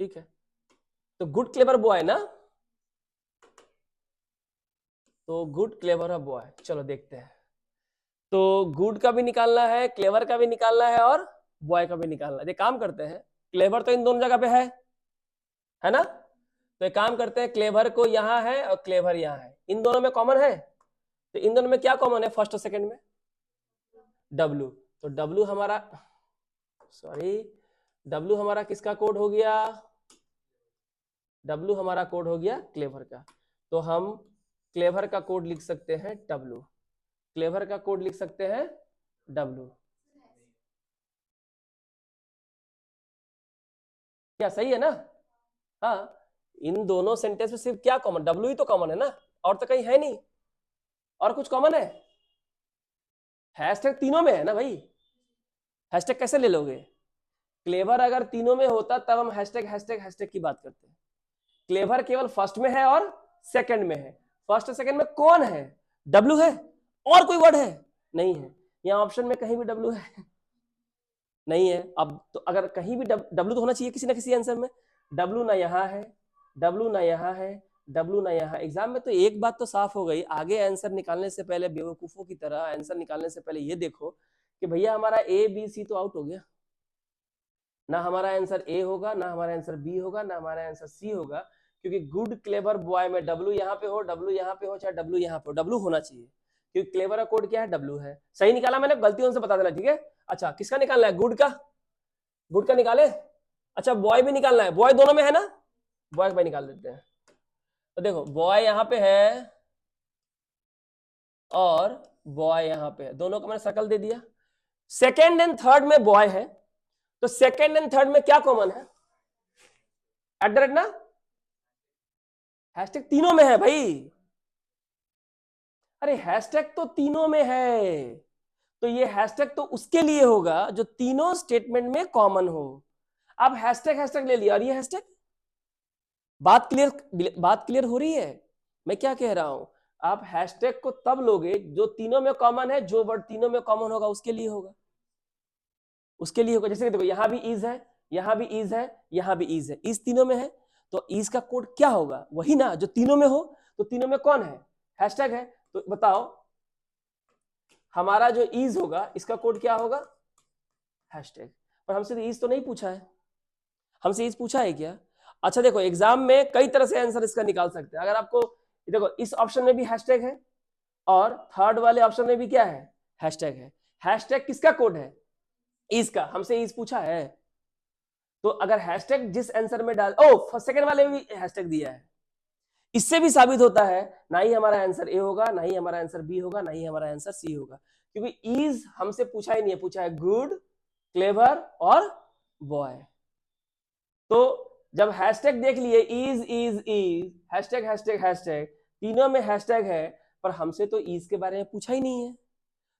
ठीक है। तो गुड क्लेवर बॉय ना, तो गुड क्लेवर है बॉय। चलो देखते हैं। तो गुड का भी निकालना है, क्लेवर का भी निकालना है और बॉय का भी निकालना है। काम करते हैं, क्लेवर तो इन दोनों जगह पे है ना? तो एक काम करते हैं, क्लेवर को यहां है और क्लेवर यहां है, इन दोनों में कॉमन है, तो इन दोनों में क्या कॉमन है फर्स्ट और सेकंड में? W। तो W हमारा, सॉरी, W हमारा किसका कोड हो गया? W हमारा कोड हो गया क्लेवर का। तो हम क्लेवर का कोड लिख सकते हैं W, क्लेवर का कोड लिख सकते हैं W। क्या सही है ना? हाँ, इन दोनों सेंटेंस में सिर्फ क्या कॉमन? W ही तो कॉमन है ना, और तो कहीं है नहीं, और कुछ कॉमन है? हैशटैग तीनों में है ना भाई, हैशटैग कैसे ले लोगे? क्लेवर अगर तीनों में होता तब हम हैशटैग हैशटैग हैशटैग की बात करते हैं। क्लेवर केवल फर्स्ट में है और सेकंड में है। फर्स्ट और सेकंड में कौन है? W है, और कोई वर्ड है? नहीं है। यहाँ ऑप्शन में कहीं भी W है? नहीं है। अब तो अगर कहीं भी W तो होना चाहिए किसी ना किसी आंसर में। W ना यहाँ है, W ना यहाँ है, W ना यहाँ। एग्जाम में तो एक बात तो साफ हो गई, आगे आंसर निकालने से पहले बेवकूफों की तरह आंसर निकालने से पहले ये देखो कि भैया हमारा A B C तो आउट हो गया, ना हमारा आंसर A होगा, ना हमारा आंसर B होगा, ना हमारा आंसर C होगा, क्योंकि गुड क्लेवर बॉय में W यहाँ पे हो, W यहाँ पे हो, चाहे W यहाँ पे हो, W होना चाहिए, क्योंकि क्लेवर का कोड क्या है? W है। सही निकाला मैंने, गलतियों से बता देना, ठीक है? अच्छा, किसका निकालना है? गुड का, गुड का निकाले। अच्छा, बॉय भी निकालना है, बॉय दोनों में है ना, बॉय का निकाल देते हैं। तो देखो बॉय यहाँ पे है और बॉय यहाँ पे है, दोनों को मैंने सर्कल दे दिया। सेकेंड एंड थर्ड में बॉय है, तो सेकेंड एंड थर्ड में क्या कॉमन है? एट द रेट ना, हैशटैग तीनों में है भाई। अरे हैशटैग तो तीनों में है, तो ये हैशटैग तो उसके लिए होगा जो तीनों स्टेटमेंट में कॉमन हो। अब हैशटैग हैशटैग ले लिया और ये हैशटैग, बात क्लियर हो रही है मैं क्या कह रहा हूं? आप हैशटैग को तब लोगे जो तीनों में कॉमन है, जो वर्ड तीनों में कॉमन होगा उसके लिए होगा, उसके लिए होगा। जैसे कि देखो यहां भी इज है, यहां भी इज है, यहां भी इज है, इज तीनों में है, तो इज का कोड क्या होगा? वही ना जो तीनों में हो। तो तीनों में कौन है? हैशटैग है। तो बताओ हमारा जो इज होगा इसका कोड क्या होगा? हैशटैग। पर हमसे तो इज तो नहीं पूछा है, हमसे इज पूछा है क्या? अच्छा देखो, एग्जाम में कई तरह से आंसर इसका निकाल सकते हैं। अगर आपको देखो इस ऑप्शन में भी हैशटैग है और थर्ड वाले ऑप्शन में भी क्या है? हैशटैग है। हैशटैग किसका कोड है? इज का। हमसे इज पूछा है, तो अगर हैशटैग जिस आंसर में डाल, ओ सेकंड वाले में भी हैशटैग दिया है, इससे भी साबित होता है ना ही हमारा आंसर ए होगा, ना ही हमारा आंसर बी होगा, ना ही हमारा आंसर सी होगा, क्योंकि इज हमसे पूछा ही नहीं है, पूछा है गुड, क्लेवर और बॉय। तो जब हैशटैग देख लिए इज हैशटैग हैशटैग हैशटैग, तीनों में हैशटैग है, पर हमसे तो इज के बारे में पूछा ही नहीं है,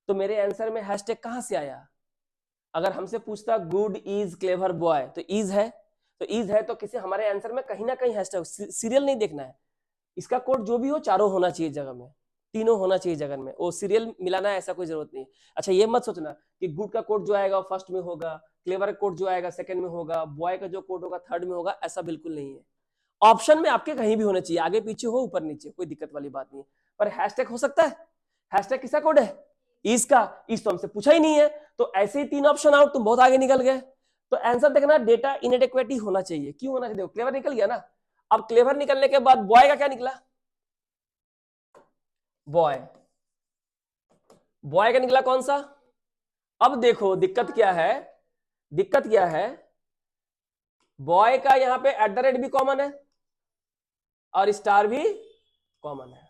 तो मेरे आंसर में हैशटैग कहां से आया? अगर हमसे पूछता गुड इज क्लेवर बॉय, तो इज है, तो इज है, तो किसी हमारे आंसर में कहीं ना कहीं हैशटैग, सीरियल नहीं देखना है, इसका कोड जो भी हो चारों होना चाहिए जगह में, तीनों होना चाहिए जगह में, वो सीरियल मिलाना है ऐसा कोई जरूरत नहीं। अच्छा ये मत सोचना कि गुड का कोड जो आएगा फर्स्ट में होगा, क्लेवर का कोड जो आएगा सेकंड में होगा, बॉय का जो कोड होगा थर्ड में होगा, ऐसा बिल्कुल नहीं है। ऑप्शन में आपके कहीं भी होना चाहिए, आगे पीछे हो ऊपर नीचे, कोई दिक्कत वाली बात नहीं है। पर हैशटैग हो सकता है, हैशटैग किसका कोड है? इसका। इस तो हमसे पूछा ही नहीं है, तो ऐसे ही तीन ऑप्शन आउट, तुम बहुत आगे निकल गए। तो आंसर देखना, डेटा इनएडेक्वेट ही होना चाहिए। क्यों होना चाहिए? क्लेवर निकल गया ना। अब क्लेवर निकलने के बाद बॉय का क्या निकला? बॉय, बॉय का निकला कौन सा? अब देखो दिक्कत क्या है, दिक्कत क्या है, बॉय का यहां पे एट द रेट भी कॉमन है और स्टार भी कॉमन है।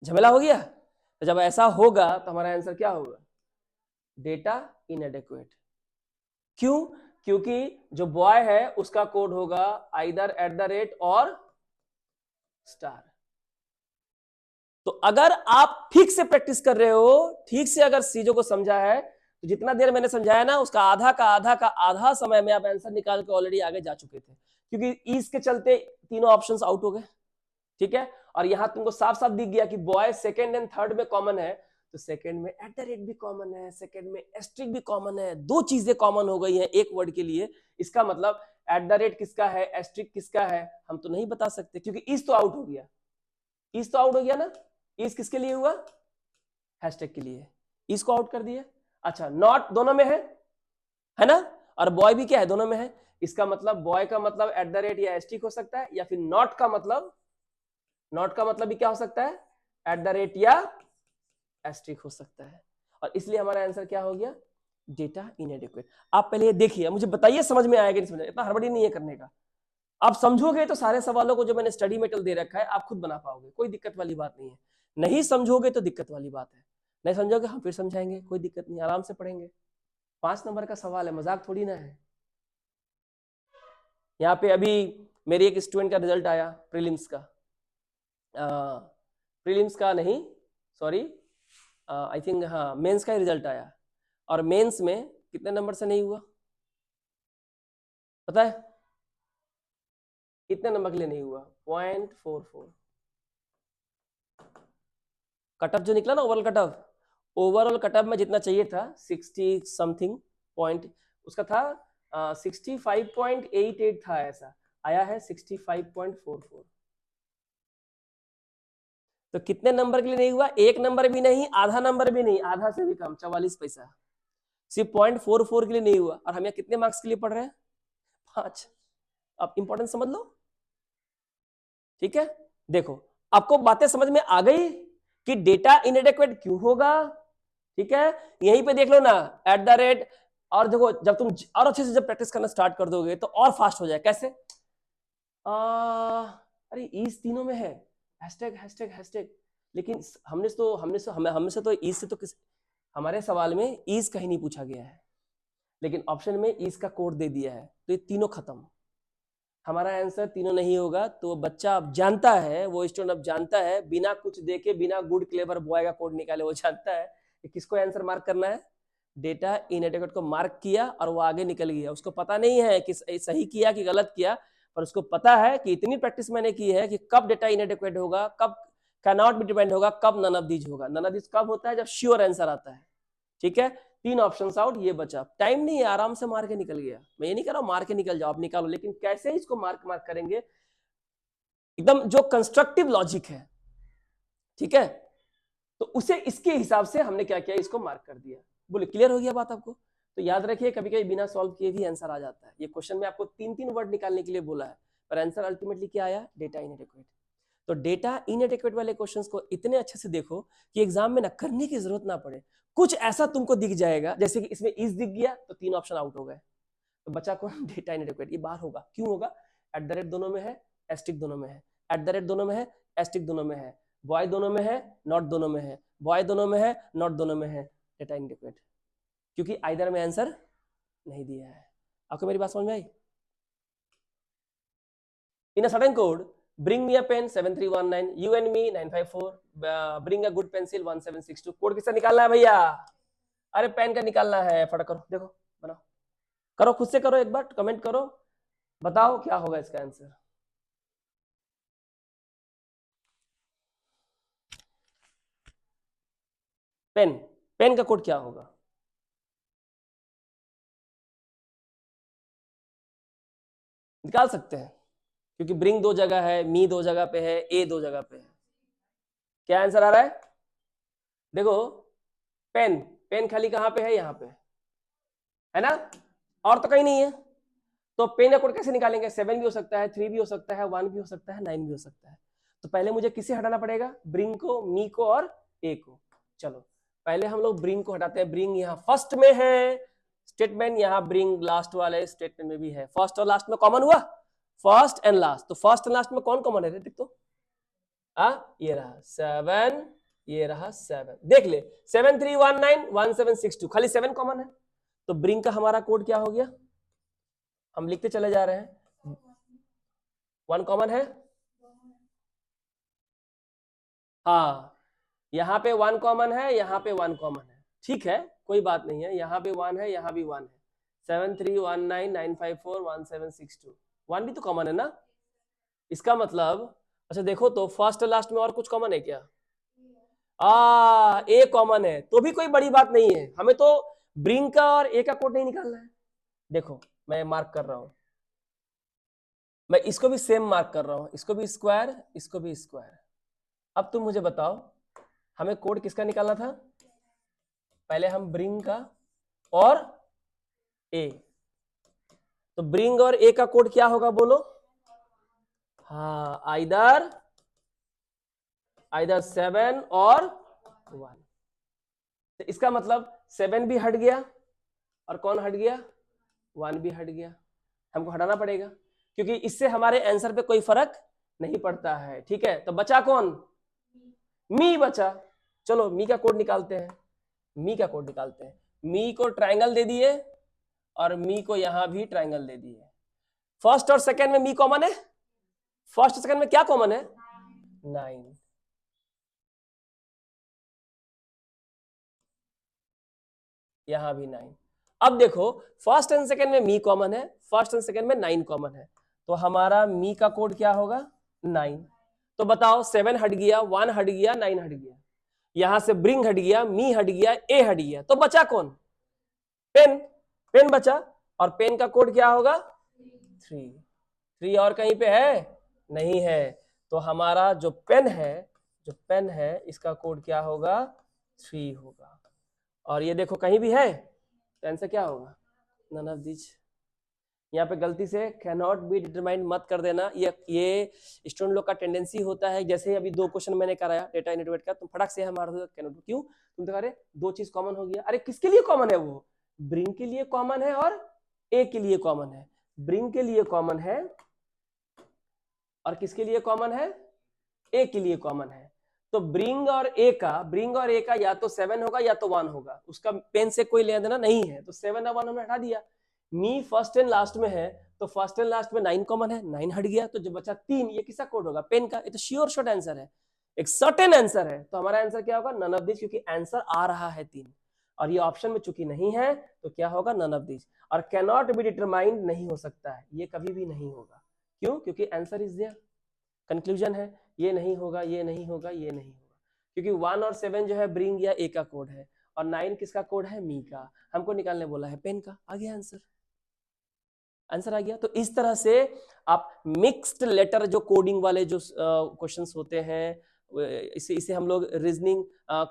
झमेला हो गया। तो जब ऐसा होगा तो हमारा आंसर क्या होगा? Data inadequate. क्यों? क्योंकि जो बॉय है उसका कोड होगा आइदर एट द रेट और स्टार। तो अगर आप ठीक से प्रैक्टिस कर रहे हो, ठीक से अगर चीजों को समझा है, तो जितना देर मैंने समझाया ना उसका आधा का आधा का आधा समय में आप आंसर निकाल के ऑलरेडी आगे जा चुके थे, क्योंकि ईज के चलते तीनों ऑप्शंस आउट हो गए, ठीक है। और यहां तुमको साफ साफ दिख गया कि बॉय सेकंड एंड थर्ड में कॉमन है, तो सेकंड में एट द रेट भी कॉमन है, सेकंड में एस्ट्रिक भी कॉमन है, दो चीजें कॉमन हो गई हैं एक वर्ड के लिए। इसका मतलब एट द रेट किसका है, एस्ट्रिक किसका है, हम तो नहीं बता सकते, क्योंकि इज तो आउट हो गया, इज तो आउट हो गया ना। इज किसके लिए हुआ? हैशटैग के लिए, इसको आउट कर दिया। अच्छा नॉट दोनों में है ना, और बॉय भी क्या है, दोनों में है। इसका मतलब बॉय का मतलब एट द रेट या एस्टिक हो सकता है, या फिर नॉट का मतलब भी क्या हो सकता है, एट द रेट या एस्टिक हो सकता है। और इसलिए हमारा आंसर क्या हो गया, डेटा इनएडिक्वेट। आप पहले ये देखिए, मुझे बताइए समझ में आएगा नहीं समझ, इतना हड़बड़ी नहीं है करने का। आप समझोगे तो सारे सवालों को जो मैंने स्टडी मेटेरियल दे रखा है आप खुद बना पाओगे, कोई दिक्कत वाली बात नहीं है। नहीं समझोगे तो दिक्कत वाली बात है, नहीं समझोगे हम फिर समझाएंगे, कोई दिक्कत नहीं, आराम से पढ़ेंगे। 5 नंबर का सवाल है, मजाक थोड़ी ना है। यहाँ पे अभी मेरी एक स्टूडेंट का रिजल्ट आया प्रीलिम्स का, प्रीलिम्स का नहीं, सॉरी, आई थिंक हाँ मेंस का ही रिजल्ट आया। और मेंस में कितने नंबर से नहीं हुआ पता है, कितने नंबर के लिए नहीं हुआ, 0.44। कटअप जो निकला ना ओवरऑल कटअप में जितना चाहिए था 60 समथिंग पॉइंट, उसका था 65.88 था, ऐसा आया है 65.44। तो कितने नंबर के लिए नहीं हुआ, 1 नंबर भी नहीं, आधा नंबर भी नहीं, आधा से भी कम, 44 पैसा, सिर्फ 0.44 के लिए नहीं हुआ। और हम यहाँ कितने मार्क्स के लिए पढ़ रहे हैं, 5। अब इंपॉर्टेंट समझ लो, ठीक है। देखो आपको बातें समझ में आ गई कि डेटा इनएडेक्वेट क्यों होगा, ठीक है। यहीं पे देख लो ना, एट द रेट। और देखो जब तुम और अच्छे से जब प्रैक्टिस करना स्टार्ट कर दोगे तो और फास्ट हो जाए। कैसे, अरे इस तीनों में है, हैशटैग हैशटैग हैशटैग, लेकिन हमने से तो ईज से तो हमारे सवाल में ईज कहीं नहीं पूछा गया है, लेकिन ऑप्शन में ईज का कोड दे दिया है, तो ये तीनों खत्म। हमारा आंसर तीनों नहीं होगा। तो बच्चा अब जानता है, वो स्टूडेंट अब जानता है, बिना कुछ देखे, बिना गुड क्लेवर बॉय का कोड निकाले वो जानता है कि किसको आंसर मार्क करना है, डेटा इनएडेक्वेट को मार्क किया और वो आगे निकल गया। उसको पता नहीं है कि सही किया कि गलत किया, पर उसको पता है कि इतनी प्रैक्टिस मैंने की है कि कब डेटा इनएडेक्वेट होगा, कब कैनॉट बी डिपेंड होगा, कब नन ऑफ दीज होगा। नन ऑफ दीज कब होता है, जब श्योर आंसर आता है, ठीक है। 3 ऑप्शंस आउट, ये बचा, टाइम नहीं है, आराम से मार के निकल गया। मैं ये नहीं कह रहा हूं मार के निकल जाओ, आप निकालो, लेकिन कैसे इसको मार्क करेंगे, एकदम जो कंस्ट्रक्टिव लॉजिक है, ठीक है। तो उसे इसके हिसाब से हमने क्या किया, इसको मार्क कर दिया। बोले क्लियर हो गया बात आपको। तो याद रखिए, कभी कभी बिना सॉल्व किए भी आंसर आ जाता है। ये क्वेश्चन में आपको 3 वर्ड निकालने के लिए बोला है, पर आंसर अल्टीमेटली क्या आया, डेटा इनएडेक्वेट। तो डेटा इनएडेक्वेट वाले क्वेश्चंस को इतने अच्छे से देखो कि एग्जाम में ना करने की जरूरत ना पड़े। कुछ ऐसा तुमको दिख जाएगा, जैसे कि इसमें इज दिख गया तो 3 ऑप्शन आउट हो गए, तो बचा कौन, डेटा इनएडेक्वेट। ये बाहर होगा, क्यों होगा, एट द रेट दोनों में है, एस्टिक दोनों में है, एट द रेट दोनों में है, एस्टिक दोनों में है, बॉय दोनों में है, नॉट दोनों में है, बॉय दोनों में है, नॉट दोनों में है, डेटा इनएडेक्वेट, क्योंकि आइदर में आंसर नहीं दिया है। आपको मेरी बात समझ में आई। In a certain code, bring me a pen 7319, you and me 954, bring a good pencil 1762। Code किससे निकालना है भैया, अरे पेन का निकालना है, फटाफट करो, देखो बनाओ, करो खुद से करो, एक बार कमेंट करो, बताओ क्या होगा इसका आंसर। पेन, पेन का कोड क्या होगा, निकाल सकते हैं, क्योंकि ब्रिंग 2 जगह है, मी 2 जगह पे है, ए 2 जगह पे है। क्या आंसर आ रहा है, देखो पेन, पेन खाली कहां पे है, यहां पे है ना, और तो कहीं नहीं है। तो पेन का कोड कैसे निकालेंगे, 7 भी हो सकता है, 3 भी हो सकता है, 1 भी हो सकता है, 9 भी हो सकता है। तो पहले मुझे किसे हटाना पड़ेगा, ब्रिंग को, मी को और ए को। चलो पहले हम लोग ब्रिंग को हटाते हैं। ब्रिंग यहाँ फर्स्ट में है स्टेटमेंट, यहाँ ब्रिंग लास्ट वाले स्टेटमेंट में भी है। फर्स्ट और लास्ट में कॉमन हुआ, फर्स्ट एंड लास्ट। तो फर्स्ट एंड लास्ट में कौन कॉमन है, देख तो, ये रहा 7, ये रहा 7, देख ले 7319 1762, खाली 7 कॉमन है। तो ब्रिंग का हमारा कोड क्या हो गया, हम लिखते चले जा रहे हैं, 1 कॉमन है, हाँ यहाँ पे 1 कॉमन है, यहाँ पे 1 कॉमन है, ठीक है कोई बात नहीं है, यहाँ पे 1 है, यहाँ भी 1 है, 73199541762, 1 भी तो कॉमन है ना। इसका मतलब, अच्छा देखो तो फर्स्ट लास्ट में और कुछ कॉमन है क्या, ए कॉमन है, तो भी कोई बड़ी बात नहीं है, हमें तो ब्रिंग का और ए का कोड नहीं निकालना है। देखो मैं मार्क कर रहा हूं, मैं इसको भी सेम मार्क कर रहा हूं, इसको भी स्क्वायर, इसको भी स्क्वायर। अब तुम मुझे बताओ हमें कोड किसका निकालना था, पहले हम ब्रिंग का और ए, तो ब्रिंग और ए का कोड क्या होगा बोलो? हाँ, आइदर 7 और 1। तो इसका मतलब 7 भी हट गया और कौन हट गया? 1 भी हट गया। हमको हटाना पड़ेगा क्योंकि इससे हमारे आंसर पे कोई फर्क नहीं पड़ता है। ठीक है, तो बचा कौन? मी बचा। चलो मी का कोड निकालते हैं। मी का कोड निकालते हैं। मी को ट्रायंगल दे दिए और मी को यहां भी ट्रायंगल दे दिए। फर्स्ट और सेकंड में मी कॉमन है। फर्स्ट और सेकंड में क्या कॉमन है? 9। यहां भी 9। अब देखो, फर्स्ट एंड सेकंड में मी कॉमन है, फर्स्ट एंड सेकंड में 9 कॉमन है, तो हमारा मी का कोड क्या होगा? 9। तो बताओ, 7 हट गया, 1 हट गया, 9 हट गया, यहां से ब्रिंग हट गया, मी हट गया, ए हट गया, तो बचा कौन? पेन। पेन बचा, और पेन का कोड क्या होगा? 3। 3 और कहीं पे है? नहीं है। तो हमारा जो पेन है इसका कोड क्या होगा? 3 होगा। और ये देखो कहीं भी है तो आंसर क्या होगा? None of this. यहाँ पे गलती से कैनॉट बी डिटरमाइंड मत कर देना। ये स्टूडेंट लोग का टेंडेंसी होता है, जैसे अभी 2 क्वेश्चन मैंने कराया डेटा इनोवेट का, तुम फटाक से मार दो कैनॉट। क्यों? तुम तो अरे 2 चीज कॉमन हो गया। अरे किसके लिए कॉमन है? वो ब्रिंग के लिए कॉमन है और ए के लिए कॉमन है। ब्रिंग के लिए कॉमन है और किसके लिए कॉमन है? ए के लिए कॉमन है। तो ब्रिंग और ए का या तो 7 होगा या तो 1 होगा, उसका पेन से कोई लेना देना नहीं है। तो 7 और 1 हमने हटा दिया। मी फर्स्ट एंड लास्ट में है, तो फर्स्ट एंड लास्ट में 9 कॉमन है, 9 हट गया, तो जो बचा 3, ये किसका कोड होगा? पेन का। ये तो श्योर शॉर्ट आंसर है, एक सर्टेन आंसर है। तो हमारा आंसर क्या होगा? नन ऑफ दिस, क्योंकि आंसर आ रहा है 3 और ये ऑप्शन में चूंकि नहीं है तो क्या होगा? None of this. और कैनॉट बी डिटरमाइंड नहीं हो सकता है, ये कभी भी नहीं होगा। क्यों? क्योंकि आंसर इज देयर। कंक्लूजन है, ये नहीं होगा, ये नहीं होगा, ये नहीं होगा, क्योंकि 1 और 7 जो है ब्रिंग या ए का कोड है, और 9 किसका कोड है? मी का। हमको निकालने बोला है पेन का। आ गया आंसर, आंसर आ गया। तो इस तरह से आप मिक्स्ड लेटर जो कोडिंग वाले जो क्वेश्चंस होते हैं, इसे हम लोग reasoning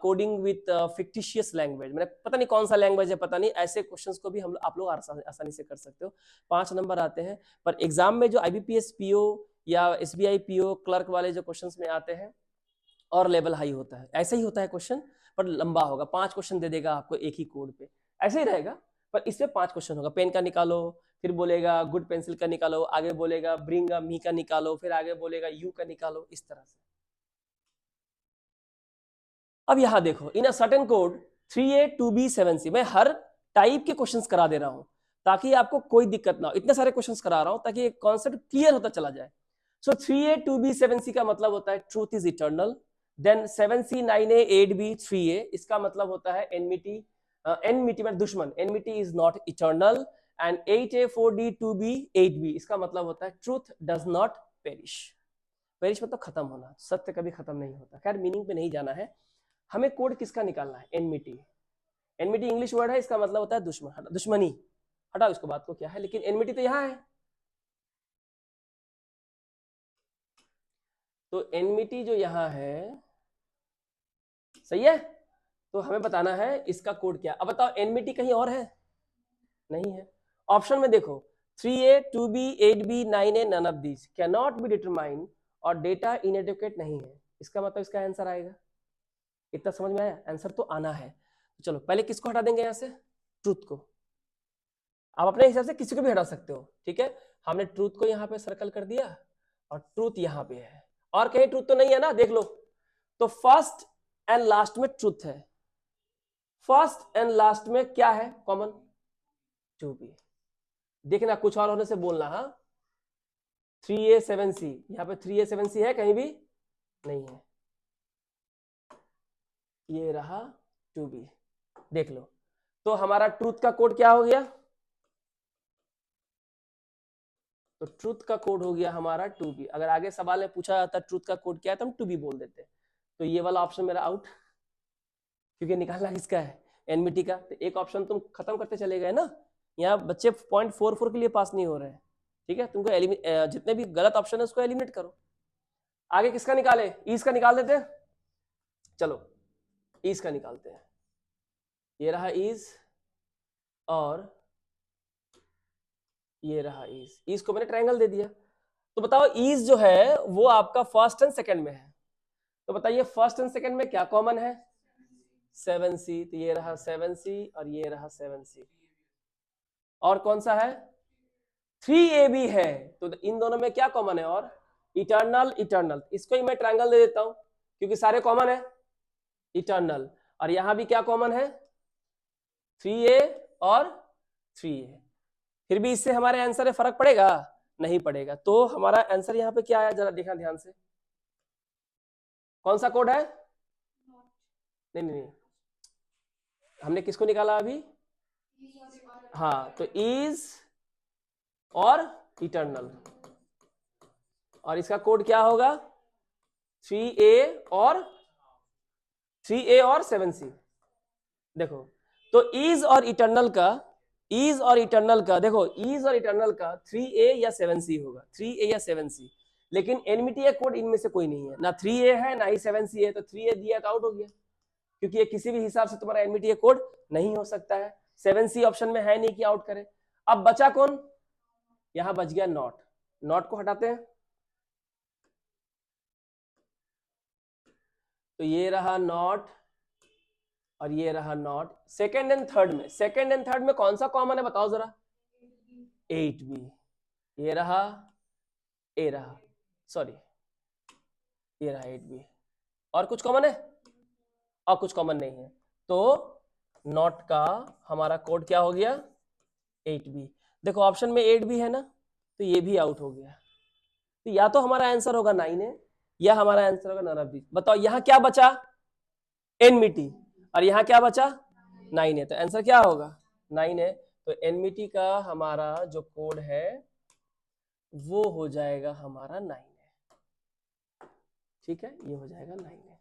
coding with fictitious language, मैंने पता नहीं कौन सा लैंग्वेज है, पता नहीं, ऐसे क्वेश्चंस को भी हम आप लोग आसानी से कर सकते हो। 5 नंबर आते हैं। पर एग्जाम में जो आईबीपीएस पीओ या एसबीआई पीओ क्लर्क वाले जो क्वेश्चंस में आते हैं और लेवल हाई होता है, ऐसा ही होता है क्वेश्चन, पर लंबा होगा। 5 क्वेश्चन दे देगा आपको एक ही कोड पे, ऐसे ही रहेगा, पर इसमें 5 क्वेश्चन होगा। पेन का निकालो, फिर बोलेगा गुड पेंसिल का निकालो, आगे बोलेगा ब्रिंग अ मी का निकालो, फिर आगे बोलेगा यू का निकालो, इस तरह से। अब यहां देखो, इन a certain code 3A 2B 7C, मैं हर टाइप के क्वेश्चंस करा दे रहा हूं ताकि आपको कोई दिक्कत ना हो। इतने सारे क्वेश्चंस करा रहा हूं ताकि एक कॉन्सेप्ट क्लियर होता चला जाए। सो 3A 2B 7C का मतलब होता है truth is eternal. Then 7C 9A 8B 3A, इसका मतलब होता है एनमिटी। एनमिटी मतलब दुश्मन, enmity is not eternal. And 8A 4D 2B 8B, इसका मतलब होता है truth does not perish. Perish मतलब खत्म होना, सत्य कभी खत्म नहीं होता। खैर मीनिंग पे नहीं जाना है, हमें कोड किसका निकालना है? एनमिटी। एनमिटी इंग्लिश वर्ड है, इसका मतलब होता है दुश्मन, दुश्मनी। हटाओ इसको, बात को क्या है, लेकिन एनमिटी तो यहां है। तो एनमिटी जो यहां है, सही है, तो हमें बताना है इसका कोड क्या। अब बताओ, एनमिटी कहीं और है? नहीं है। ऑप्शन में देखो, 3A 2B 8B 9A, none of this can not be determined और डेटा इनएडिक्वेट नहीं है, इसका मतलब इसका आंसर आएगा। इतना समझ में आया? आंसर तो आना है। चलो पहले किसको हटा देंगे यहां से? ट्रूथ को। आप अपने हिसाब से किसी को भी हटा सकते हो, ठीक है। हमने ट्रूथ को यहाँ पे सर्कल कर दिया और ट्रूथ यहाँ पे है, और कहीं ट्रूथ तो नहीं है ना, देख लो। तो फर्स्ट एंड लास्ट में ट्रूथ है। फर्स्ट एंड लास्ट में क्या है कॉमन? 2B। देखना, कुछ और होने से बोलना। हाँ, 3A 7C, यहाँ पे 3A 7C है कहीं भी? नहीं है। ये रहा 2B, देख लो। तो हमारा ट्रूथ का कोड क्या हो गया? तो ट्रूथ का कोड हो गया हमारा 2B। अगर आगे सवाल में पूछा जाता ट्रूथ का कोड क्या है तो हम 2B बोल देते। तो ये वाला ऑप्शन मेरा आउट, क्योंकि निकालना किसका है? एनमिटी का। तो एक ऑप्शन तुम खत्म करते चले गए ना। यहाँ बच्चे 0.44 के लिए पास नहीं हो रहे हैं, ठीक है। तुमको जितने भी गलत ऑप्शन है उसको एलिमिनेट करो। आगे किसका निकाले? ईज का निकाल देते हैं। चलो ईज का निकालते हैं। ये रहा ईज और ये रहा इज को मैंने ट्रायंगल दे दिया। तो बताओ इज जो है वो आपका फर्स्ट एंड सेकंड में है, तो बताइए फर्स्ट एंड सेकंड में क्या कॉमन है? 7c। तो ये रहा 7c और ये रहा 7c। और कौन सा है? 3ab है। तो इन दोनों में क्या कॉमन है? और इटर्नल इटर्नल, इसको ही मैं ट्रायंगल दे देता हूं क्योंकि सारे कॉमन है, इटर्नल। और यहां भी क्या कॉमन है? 3a और 3a। फिर भी इससे हमारे आंसर में फर्क पड़ेगा? नहीं पड़ेगा। तो हमारा आंसर यहाँ पे क्या आया, जरा देखना ध्यान से। कौन सा कोड है? नहीं नहीं नहीं, हमने किसको निकाला अभी? हाँ, तो इज और इटर्नल, और इसका कोड क्या होगा? 3a और 7c। देखो, तो इज और इटर्नल का, देखो इज और इटर्नल का 3a या 7c होगा, 3a या 7c। लेकिन एनमिटी कोड इनमें से कोई नहीं है, ना 3a है ना ही 7c है। तो 3a दिया तो आउट हो गया, क्योंकि ये किसी भी हिसाब से तुम्हारा एनमिटी कोड नहीं हो सकता है। 7c ऑप्शन में है नहीं कि आउट करे। अब बचा कौन? यहां बच गया नॉट। नॉट को हटाते हैं, तो ये रहा नॉट और ये रहा नॉट। सेकेंड एंड थर्ड में कौन सा कॉमन है बताओ जरा? 8b। ये रहा, ये रहा 8b। और कुछ कॉमन है? और कुछ कॉमन नहीं है। तो नॉट का हमारा कोड क्या हो गया? 8b। देखो ऑप्शन में 8b है ना, तो ये भी आउट हो गया। तो या तो हमारा आंसर होगा 9a या हमारा आंसर होगा नन ऑफ दिस। बताओ यहां क्या बचा? एनमिटी। और यहां क्या बचा? 9a। तो आंसर क्या होगा? 9a। तो एनमिटी का हमारा जो कोड है वो हो जाएगा हमारा 9a। ठीक है, ये हो जाएगा 9a।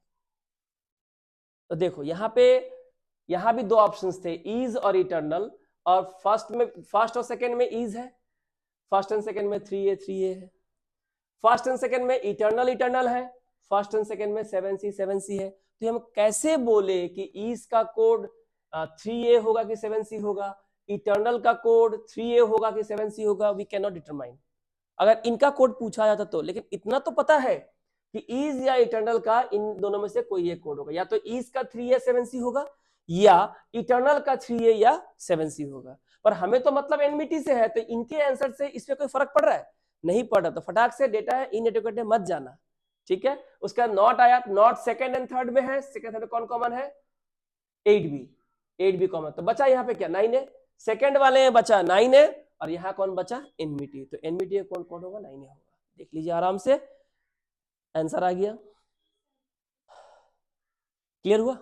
तो देखो यहां भी दो ऑप्शंस थे, इज और इटर्नल। और फर्स्ट और सेकंड में इज है, फर्स्ट एंड सेकंड में 3a है। फर्स्ट एंड सेकंड में इटर्नल है, फर्स्ट एंड सेकंड में 7c है। तो हम कैसे बोले कि इज का कोड 3a होगा कि 7c होगा, इटर्नल का कोड 3a होगा कि 7c होगा? We can not determine. अगर इनका कोड पूछा जाता तो, लेकिन इतना तो पता है कि इज या इटर्नल का इन दोनों में से कोई एक कोड होगा, या तो इज का 3a 7c होगा या इटर्नल का 3a या 7c होगा। पर हमें तो मतलब एनमिटी से है, तो इनके आंसर से इस पे कोई फर्क पड़ रहा है? नहीं पड़ रहा। तो फटाक से डेटा है इनएडिक्वेट मत जाना, ठीक है। उसका नॉट आया, नॉट सेकंड एंड थर्ड में है, सेकंड थर्ड कौन कॉमन है? 8b common. तो बचा यहाँ पे क्या? 9a। सेकंड वाले में बचा 9a और यहाँ कौन बचा? एनमिटी। तो एनमिटी कौन कौन होगा? 9a होगा। देख लीजिए आराम से, आंसर आ गया। क्लियर हुआ?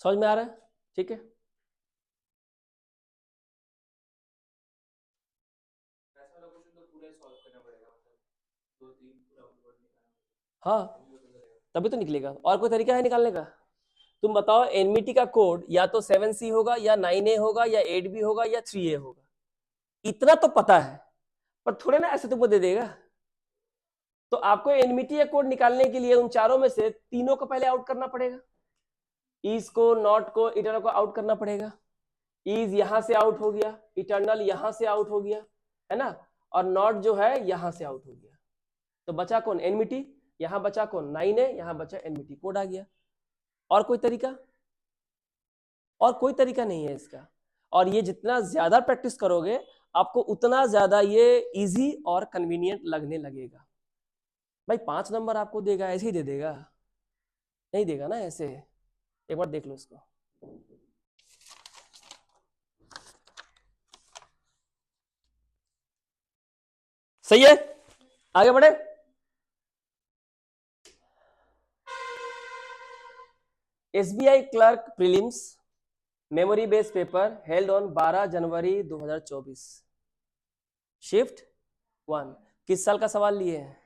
समझ में आ रहा है? ठीक है। हाँ, तभी तो निकलेगा। और कोई तरीका है निकालने का? तुम बताओ, एनमिटी का कोड या तो 7c होगा या 9a होगा या 8b होगा या 3a होगा। इतना तो पता है, पर थोड़े ना ऐसे तुमको दे देगा। तो आपको एनमिटी कोड निकालने के लिए उन चारों में से तीनों को पहले आउट करना पड़ेगा। इज को, नॉट को, इटर्नल को आउट करना पड़ेगा। इज यहां से आउट हो गया, इटर्नल यहां से आउट हो गया, है ना, और नॉट जो है यहां से आउट हो गया। तो बचा कौन? एनमिटी। यहां बचा कौन? 9a। यहां बचा एनमिटी, कोड आ गया। और कोई तरीका? और कोई तरीका नहीं है इसका। और ये जितना ज्यादा प्रैक्टिस करोगे आपको उतना ज्यादा ये इजी और कन्वीनियंट लगने लगेगा। भाई 5 नंबर आपको देगा ऐसे ही दे देगा? नहीं देगा ना ऐसे। एक बार देख लो इसको। सही है, आगे बढ़े। SBI clerk prelims memory based paper held on 12 January 2024, shift 1। किस साल का सवाल लिए हैं?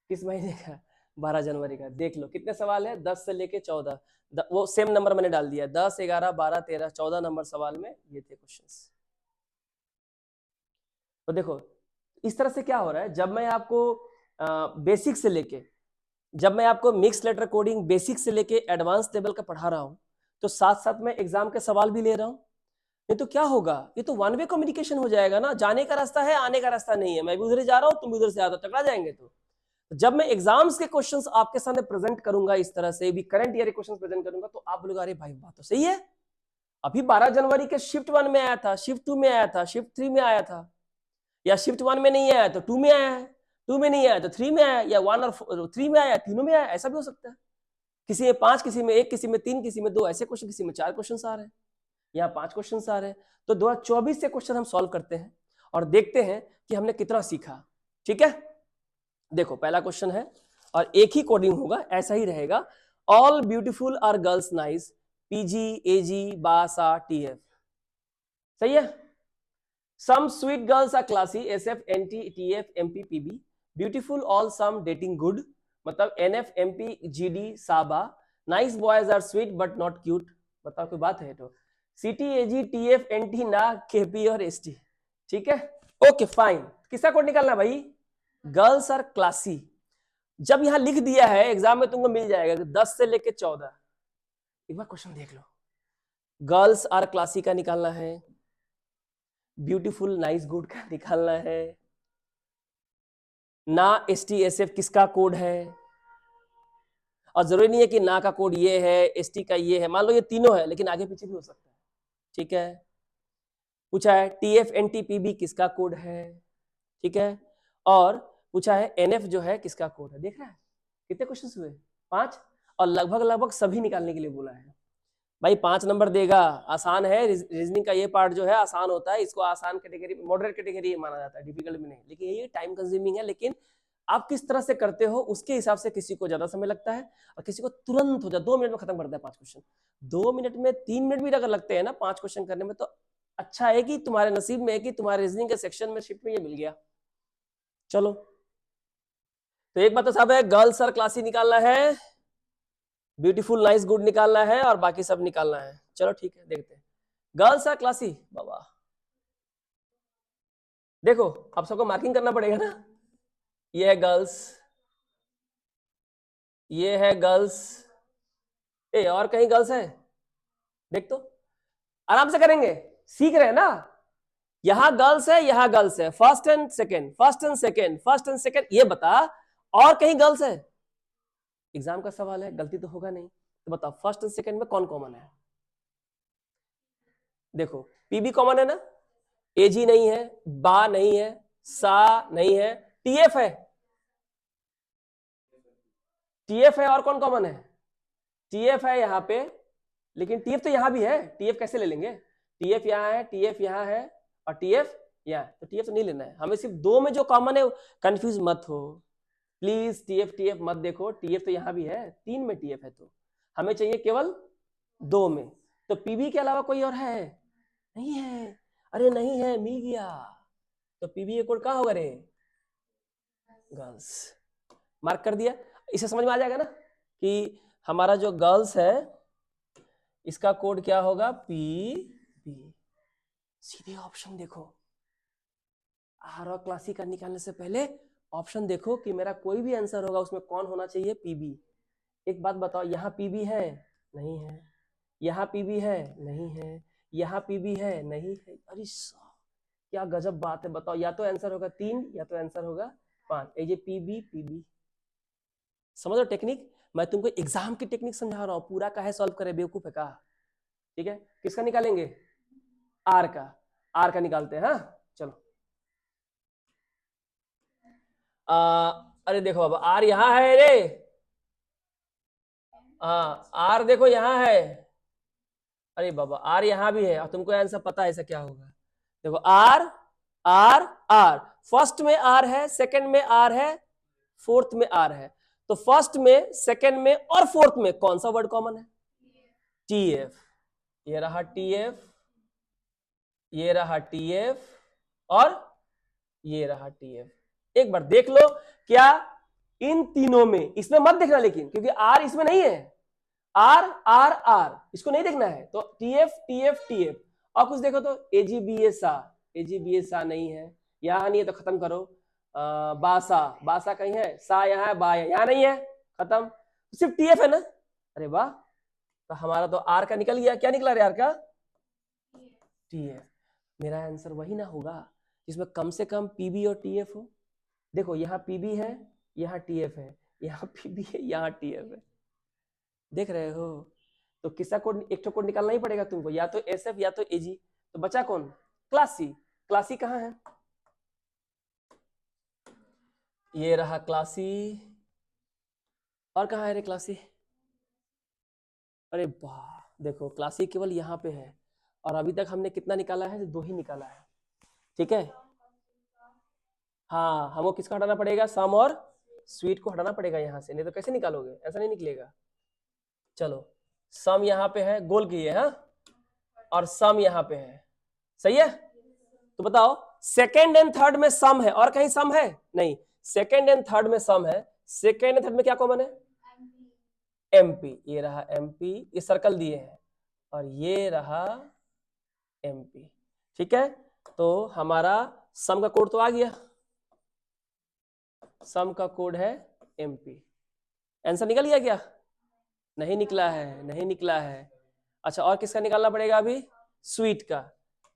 किस महीने का? 12 जनवरी का। देख लो कितने सवाल है, 10 से लेके 14। वो सेम नंबर मैंने डाल दिया, 10, 11, 12, 13, 14 नंबर सवाल में ये थे क्वेश्चंस। तो देखो इस तरह से क्या हो रहा है, जब मैं आपको बेसिक से लेके, जब मैं आपको मिक्स लेटर कोडिंग बेसिक से लेके एडवांस लेवल का पढ़ा रहा हूं, तो साथ साथ में एग्जाम के सवाल भी ले रहा हूं। ये तो क्या होगा, ये तो वन वे कम्युनिकेशन हो जाएगा ना, जाने का रास्ता है, आने का रास्ता नहीं है, मैं भी उधर जा रहा हूं, तुम भी उधर से आ, टकरा जाएंगे। तो जब मैं एग्जाम्स के क्वेश्चंस आपके सामने प्रेजेंट करूंगा, इस तरह से भी करंट ईयर के क्वेश्चंस प्रेजेंट करूंगा, तो आप बोलोगे अरे भाई बात तो सही है, अभी 12 जनवरी के शिफ्ट 1 में आया था, शिफ्ट 2 में आया था, शिफ्ट 3 में आया था, या शिफ्ट 1 में नहीं आया तो 2 में आया है, 2 में नहीं आया तो 3 में आया, या 1 और 3 में आया, तीनों में आया, ऐसा भी हो सकता है। किसी में 5, किसी में 1, किसी में 3, किसी में 2 ऐसे क्वेश्चन, किसी में 4 क्वेश्चन आ रहे हैं, यहाँ 5 क्वेश्चन आ रहे हैं। तो 2024 से क्वेश्चन हम सॉल्व करते हैं और देखते हैं कि हमने कितना सीखा। ठीक है, देखो पहला क्वेश्चन है और एक ही कोडिंग होगा, ऐसा ही रहेगा। All beautiful are girls nice, PG AG बा सा टीएफ, सही है। Some sweet girls are classy, SF NT TF MP PB, beautiful all some dating good, मतलब एनएफ एमपी जीडी साबा, nice boys are sweet but not cute, बताओ कोई बात है तो, सीटी एजी टीएफ एनटी ना केपी और एसटी। ठीक है, ओके फाइन। किसका कोड निकालना भाई, गर्ल्स आर क्लासी। जब यहां लिख दिया है एग्जाम में तुमको मिल जाएगा 10 से लेके 14, एक बार क्वेश्चन देख लो। गर्ल्स आर क्लासी का निकालना है, ब्यूटीफुल नाइस गुड का निकालना है, ना एसटी एसएफ किसका कोड है, और जरूरी नहीं है कि ना का कोड ये है, एसटी का ये है, मान लो ये तीनों है लेकिन आगे पीछे भी हो सकता है। ठीक है, पूछा है टीएफ एनटीपीबी किसका कोड है, ठीक है, और पूछा है एनएफ जो है किसका कोड है। देख रहा है कितने क्वेश्चन हुए, 5, और लगभग सभी निकालने के लिए बोला है। भाई 5 नंबर देगा, आसान है, रीजनिंग का ये पार्ट जो है आसान होता है, इसको आसान कैटेगरी, मॉडरेट कैटेगरी माना जाता है, डिफिकल्ट में नहीं। लेकिन ये टाइम कंज्यूमिंग है, लेकिन आप किस तरह से करते हो उसके हिसाब से किसी को ज्यादा समय लगता है और किसी को तुरंत हो जाए, 2 मिनट में खत्म करता है 5 क्वेश्चन। 2 मिनट में 3 मिनट भी अगर लगते हैं ना 5 क्वेश्चन करने में, तो अच्छा है कि तुम्हारे नसीब में है कि तुम्हारे रीजनिंग के सेक्शन में शिफ्ट में ये मिल गया। चलो, तो एक बात तो साहब है, गर्ल्स आर क्लासी निकालना है, ब्यूटीफुल नाइस गुड निकालना है, और बाकी सब निकालना है। चलो ठीक है, देखते हैं। गर्ल्स आर क्लासी, बाबा देखो आप सबको मार्किंग करना पड़ेगा ना, ये है गर्ल्स, ये है गर्ल्स, ए और कहीं गर्ल्स है, देख तो, आराम से करेंगे, सीख रहे हैं ना। यहां गर्ल्स है, यहां गर्ल्स है, first and second, first and second, first and second, ये बता और कहीं गर्ल्स है। एग्जाम का सवाल है, गलती तो होगा नहीं, तो बताओ फर्स्ट एंड सेकेंड में कौन कॉमन है। देखो पीबी कॉमन है ना, एजी नहीं है, बा नहीं है, सा नहीं है, टीएफ है, टीएफ है, और कौन कॉमन है, टीएफ है यहाँ पे, लेकिन टीएफ तो यहां भी है, टीएफ कैसे ले लेंगे, टीएफ यहाँ है, टीएफ यहाँ है, और टीएफ यहाँ, तो टीएफ तो नहीं लेना है हमें, सिर्फ 2 में जो कॉमन है, कंफ्यूज मत हो प्लीज, टीएफ टीएफ मत देखो, टीएफ तो यहां भी है, 3 में टीएफ है, तो हमें चाहिए केवल 2 में। तो पीबी के अलावा कोई और है, नहीं है, अरे नहीं है, मिल गया, तो पीबी कोड कहां होगा रे, गर्ल्स, मार्क कर दिया। इसे समझ में आ जाएगा ना कि हमारा जो गर्ल्स है इसका कोड क्या होगा, पी बी। सीधे ऑप्शन देखो, आर और क्लासी का निकालने से पहले ऑप्शन देखो कि मेरा कोई भी आंसर होगा उसमें कौन होना चाहिए, पीबी। एक बात बताओ, यहाँ पीबी है, नहीं है, यहाँ पीबी है, नहीं है, यहाँ पीबी है, नहीं है, अरे क्या गजब बात है, बताओ, या तो आंसर होगा 3 या तो आंसर होगा 5, ये पीबी पीबी। समझ लो टेक्निक, मैं तुमको एग्जाम की टेक्निक समझा रहा हूं, पूरा काहे सॉल्व करे, बेवकूफ है का। ठीक है, किसका निकालेंगे, आर का, आर का निकालते हैं। हाँ चलो, अरे देखो बाबा, आर यहाँ है रे, हाँ आर देखो यहाँ है, अरे बाबा आर यहाँ भी है, और तुमको आंसर पता है ऐसा क्या होगा। देखो आर आर आर, फर्स्ट में आर है, सेकंड में आर है, फोर्थ में आर है, तो फर्स्ट में, सेकंड में और फोर्थ में कौन सा वर्ड कॉमन है, टीएफ। ये रहा टीएफ, ये रहा टीएफ, और ये रहा टीएफ। एक बार देख लो क्या इन तीनों में, इसमें मत देखना लेकिन, क्योंकि आर इसमें नहीं है, आर आर आर इसको नहीं देखना है, तो टीएफ टीएफ टीएफ, और कुछ देखो तो एजीबीए सा, एजीबीए सा नहीं है, यहां नहीं है तो खत्म करो, बासा, बासा कहीं है, सा यहाँ है, बा यहाँ नहीं है, खत्म, सिर्फ टीएफ है ना, अरे वाह, तो हमारा तो आर का निकल गया, क्या निकला रे आर का, TF। मेरा आंसर वही ना होगा जिसमें कम से कम PB और TF हो। देखो यहाँ PB है, यहाँ TF है, यहाँ PB है, यहाँ TF है, देख रहे हो। तो किसका कोड, एक तो कोड निकालना ही पड़ेगा तुमको, या तो SF या तो AG। तो बचा कौन? Class C। क्लास C कहाँ है? ये रहा क्लास C। और कहाँ है रे क्लास C? अरे वाह, देखो क्लास C केवल यहाँ पे है, और अभी तक हमने कितना निकाला है? 2 ही निकाला है। ठीक है, हाँ, हमको किसका हटाना पड़ेगा? सम और स्वीट को हटाना पड़ेगा यहाँ से, नहीं तो कैसे निकालोगे? ऐसा नहीं निकलेगा। चलो, सम यहाँ पे है, गोल की है, हाँ, और सम यहाँ पे है, सही है। तो बताओ, सेकेंड एंड थर्ड में सम है और कहीं सम है नहीं, सेकेंड एंड थर्ड में सम है, सेकेंड एंड थर्ड में क्या कॉमन है? MP। ये रहा MP, ये सर्कल दिए हैं, और ये रहा MP। ठीक है, तो हमारा सम का कोड तो आ गया, सम का कोड है MP। आंसर निकल गया क्या? नहीं निकला है, नहीं निकला है। अच्छा, और किसका निकालना पड़ेगा अभी? स्वीट का।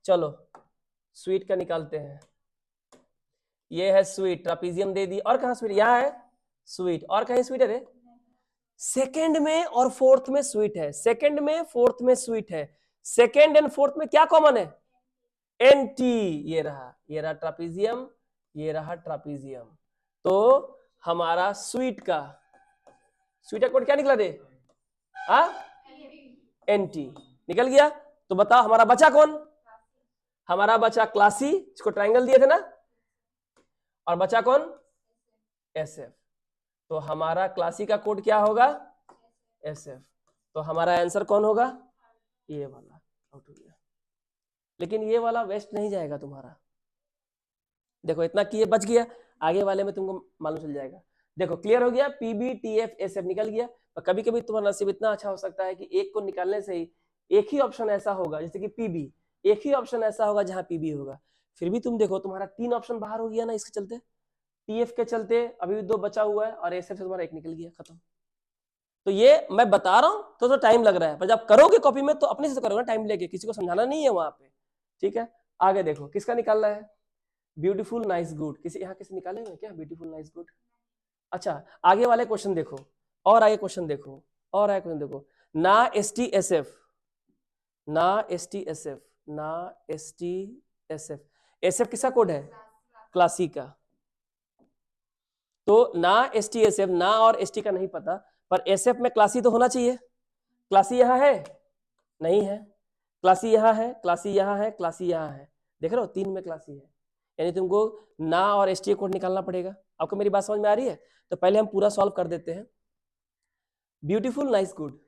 चलो स्वीट का निकालते हैं। ये है स्वीट, ट्रापीजियम दे दी, और कहाँ स्वीट? यहाँ है स्वीट, और कहीं स्वीट है रे? सेकेंड में और फोर्थ में स्वीट है, सेकेंड में फोर्थ में स्वीट है, सेकेंड एंड फोर्थ में क्या कॉमन है? NT। ये रहा ट्रापीजियम, ये रहा ट्रापीजियम। तो हमारा स्वीट का कोड क्या निकला दे? NT निकल गया। तो बताओ हमारा बचा कौन? हमारा बचा क्लासी, इसको ट्रायंगल दिए थे ना, और बचा कौन? SF। तो हमारा क्लासी का कोड क्या होगा? SF। तो हमारा आंसर कौन होगा? ये वाला। आउट हो गया, लेकिन ये वाला वेस्ट नहीं जाएगा तुम्हारा। देखो इतना किए बच गया, आगे वाले में तुमको मालूम चल जाएगा। देखो क्लियर हो गया, PB TF SF निकल गया। और कभी कभी तुम्हारा नसीब इतना अच्छा हो सकता है कि एक को निकालने से ही एक ही ऑप्शन ऐसा होगा, जैसे कि PB, एक ही ऑप्शन ऐसा होगा जहां PB होगा। फिर भी तुम देखो तुम्हारा 3 ऑप्शन बाहर हो गया ना इसके चलते, TF के चलते अभी भी 2 बचा हुआ है, और SF से तुम्हारा 1 निकल गया, खत्म। तो ये मैं बता रहा हूं तो टाइम लग रहा है, पर जब करोगे कॉपी में तो अपने से करोगे, टाइम लेके, किसी को समझाना नहीं है वहां पे। ठीक है, आगे देखो किसका निकालना है? Beautiful nice good. किसी यहाँ किसी निकाले हुए क्या ब्यूटीफुल नाइस गुड? अच्छा, आगे वाले क्वेश्चन देखो, और आगे क्वेश्चन देखो, और आगे क्वेश्चन देखो। ना STSF, ना STSF, ना STSF। SF किसका कोड है? क्लासी का। तो ना STSF, ना और ST का नहीं पता, पर SF में क्लासी तो होना चाहिए। क्लासी यहाँ है? नहीं है। क्लासी यहाँ है, क्लासी यहाँ है, क्लासी यहाँ है, देख रहे हो 3 में क्लासी है, यानी तुमको ना और ST कोड निकालना पड़ेगा। आपको मेरी बात समझ में आ रही है? तो पहले हम पूरा सॉल्व कर देते हैं। ब्यूटीफुल नाइस गुड,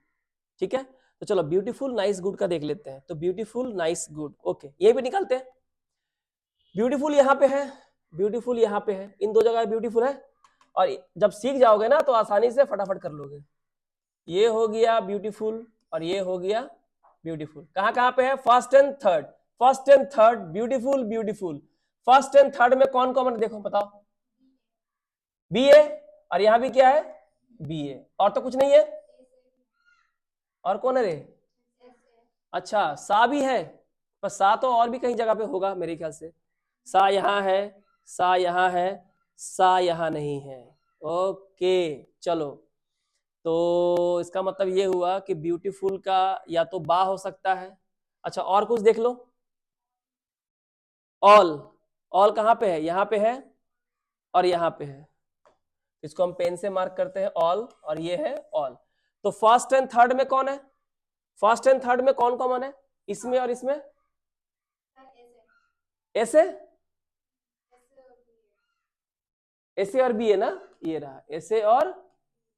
ठीक है, तो चलो ब्यूटीफुल नाइस गुड का देख लेते हैं। तो ब्यूटीफुल नाइस गुड, ओके, ये भी निकालते हैं। ब्यूटीफुल यहाँ पे है, ब्यूटीफुल यहाँ पे है, इन 2 जगह ब्यूटीफुल है, और जब सीख जाओगे ना तो आसानी से फटाफट कर लोगे। ये हो गया ब्यूटीफुल, और ये हो गया ब्यूटीफुल। कहाँ कहाँ पे है? First and third, first and third, beautiful beautiful. First and third में कौन कॉमन? देखो बताओ, BA, और यहां भी क्या है? BA, और तो कुछ नहीं है। और कौन है रे? अच्छा, सा भी है, पर सा तो और भी कहीं जगह पे होगा मेरे ख्याल से। सा यहाँ है, सा यहाँ है, सा यहाँ नहीं है। ओके चलो, तो इसका मतलब ये हुआ कि ब्यूटीफुल का या तो बा हो सकता है। अच्छा, और कुछ देख लो। ऑल, ऑल कहाँ पे है? यहाँ पे है, और यहाँ पे है, इसको हम पेन से मार्क करते हैं ऑल, और ये है ऑल। तो फर्स्ट एंड थर्ड में कौन है? फर्स्ट एंड थर्ड में कौन कॉमन है? इसमें और इसमें? ऐसे, ऐसे और BA ना, ये रहा ऐसे और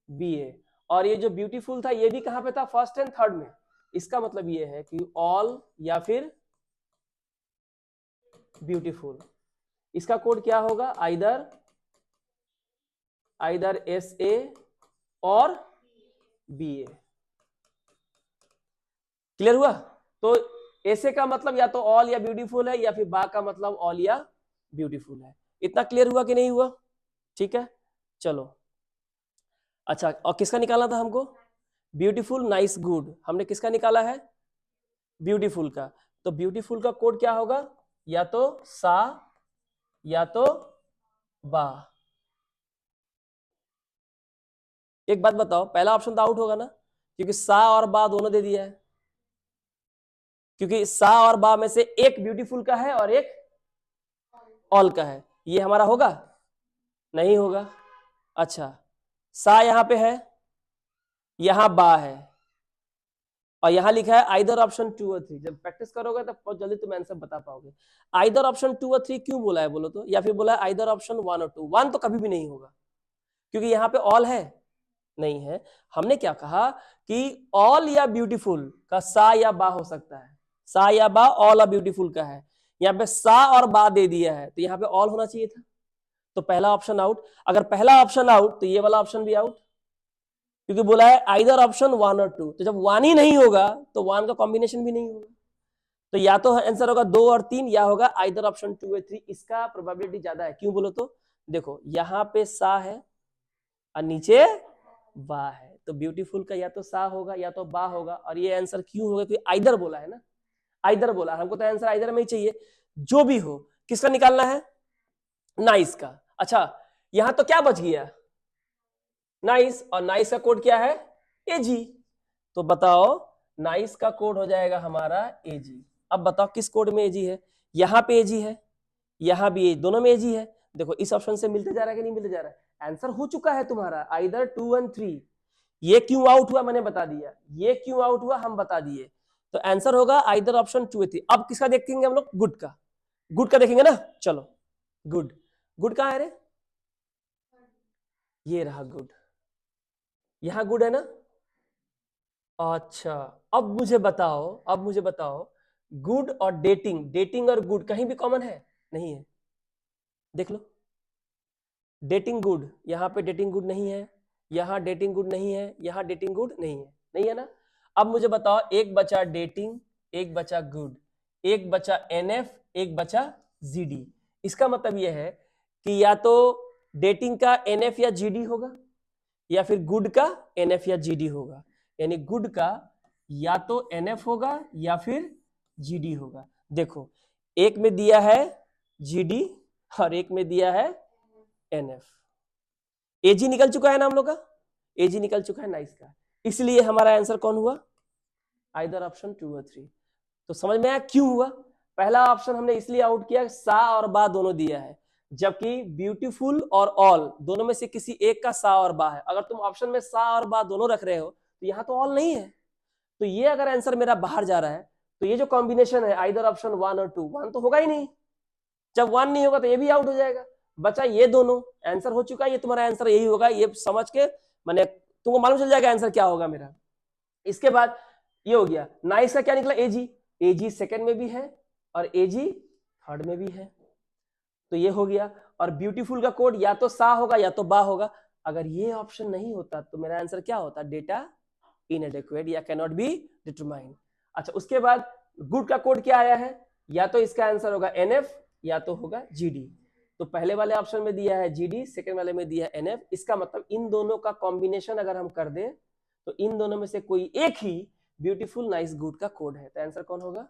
BA। और ये जो ब्यूटीफुल था ये भी कहां पे था? फर्स्ट एंड थर्ड में। इसका मतलब ये है कि ऑल या फिर ब्यूटीफुल। इसका कोड क्या होगा? आइदर SA और BA। क्लियर हुआ? तो ऐसे का मतलब या तो ऑल या ब्यूटीफुल है, या फिर बा का मतलब ऑल या ब्यूटीफुल है। इतना क्लियर हुआ कि नहीं हुआ? ठीक है, चलो। अच्छा, और किसका निकालना था हमको? Beautiful nice good. हमने किसका निकाला है? ब्यूटीफुल का। तो ब्यूटीफुल का कोड क्या होगा, या तो सा या तो बा। एक बात बताओ, पहला ऑप्शन तो आउट होगा ना, क्योंकि सा और बा दोनों दे दिया है, क्योंकि सा और बा में से एक ब्यूटीफुल का है और एक ऑल का है, ये हमारा होगा नहीं होगा। अच्छा, सा यहां पे है, यहां बा है, और यहां लिखा है आइदर ऑप्शन 2 और 3। जब प्रैक्टिस करोगे तब बहुत जल्दी तुम आंसर बता पाओगे। आइदर ऑप्शन 2 और 3 क्यों बोला है बोलो तो, या फिर बोला है आइदर ऑप्शन 1 और 2। 1 तो कभी भी नहीं होगा, क्योंकि यहाँ पे ऑल है नहीं है। हमने क्या कहा कि ऑल या ब्यूटीफुल का सा या बा हो सकता है, सा या बा ऑल और ब्यूटीफुल का है। यहाँ पे सा और बा दे दिया है, तो यहाँ पे ऑल होना चाहिए था, तो पहला ऑप्शन आउट। अगर पहला ऑप्शन आउट तो ये वाला ऑप्शन भी आउट, क्योंकि बोला है आइदर ऑप्शन 1 और 2। तो जब 1 ही नहीं होगा तो 1 का कॉम्बिनेशन भी नहीं होगा, तो या तो आंसर होगा 2 और 3, या होगा आइदर ऑप्शन 2 और 3। इसका प्रोबेबिलिटी ज्यादा है, क्यों बोलो तो देखो यहाँ पे सा है और नीचे बा है, तो ब्यूटीफुल का या तो सा होगा या तो बा होगा। और ये आंसर क्यों होगा, क्योंकि आइदर बोला है ना, आइदर बोला, हमको तो आंसर आइदर में ही चाहिए। जो भी हो, किसका निकालना है, नाइस का। अच्छा, यहां तो क्या बच गया, नाइस, और नाइस का कोड क्या है, एजी। तो बताओ नाइस का कोड हो जाएगा हमारा एजी। अब बताओ किस कोड में एजी है, यहां पे एजी है, यहां भी एजी, दोनों में एजी है। देखो इस ऑप्शन से मिलते जा रहा है कि नहीं मिलते जा रहा है, आंसर हो चुका है तुम्हारा आइदर 2 एंड 3। ये क्यों आउट हुआ मैंने बता दिया, ये क्यों आउट हुआ हम बता दिए, तो आंसर होगा आइदर ऑप्शन 2 3। अब किसका देखेंगे हम लोग, गुड का, गुड का देखेंगे ना, चलो गुड, गुड कहां है रे, ये रहा गुड, यहां गुड है ना। अच्छा, अब मुझे बताओ, अब मुझे बताओ, गुड और डेटिंग, डेटिंग और गुड कहीं भी कॉमन है, नहीं है, देख लो। डेटिंग गुड, यहां पे डेटिंग गुड नहीं है, यहां डेटिंग गुड नहीं है, यहां डेटिंग गुड नहीं है, नहीं है ना। अब मुझे बताओ, एक बचा डेटिंग, एक बचा गुड, एक बचा एनएफ, एक बचा जीडी। इसका मतलब यह है कि या तो डेटिंग का एनएफ या जीडी होगा, या फिर गुड का एनएफ या जीडी होगा। यानी गुड का या तो एनएफ होगा या फिर जीडी होगा। देखो एक में दिया है जीडी और एक में दिया है एनएफ। एजी निकल चुका है ना हम लोग का, एजी निकल चुका है नाइस का, इसलिए हमारा आंसर कौन हुआ, आइदर ऑप्शन 2 और 3। तो समझ में आया क्यों हुआ। पहला ऑप्शन हमने इसलिए आउट किया, सा और बा दोनों दिया है, जबकि ब्यूटीफुल और ऑल दोनों में से किसी एक का सा और बा है। अगर तुम ऑप्शन में सा और बा दोनों रख रहे हो तो यहाँ तो ऑल नहीं है, तो ये अगर आंसर मेरा बाहर जा रहा है तो ये जो कॉम्बिनेशन है आइदर ऑप्शन 1 और 2, 1 तो होगा ही नहीं। जब 1 नहीं होगा तो ये भी आउट हो जाएगा, बचा ये दोनों, आंसर हो चुका है, ये तुम्हारा आंसर यही होगा। ये समझ के मैंने तुमको मालूम चल जाएगा आंसर क्या होगा मेरा। इसके बाद ये हो गया, नाइस का क्या निकला, एजी, एजी सेकंड में भी है और एजी थर्ड में भी है, तो ये हो गया। और ब्यूटीफुल का कोड या तो सा होगा या तो बा होगा। अगर ये ऑप्शन नहीं होता तो मेरा आंसर क्या होता, डेटा इनएडेक्वेट या कैन नॉट बी डिटरमाइंड। अच्छा, उसके बाद गुड का कोड क्या आया है, या तो इसका आंसर होगा एनएफ या तो होगा जीडी। तो पहले वाले ऑप्शन में दिया है जीडी, सेकंड वाले में दिया है एनएफ। इसका मतलब इन दोनों का कॉम्बिनेशन अगर हम कर दें तो इन दोनों में से कोई एक ही ब्यूटीफुल नाइस गुड का कोड है, तो आंसर कौन होगा,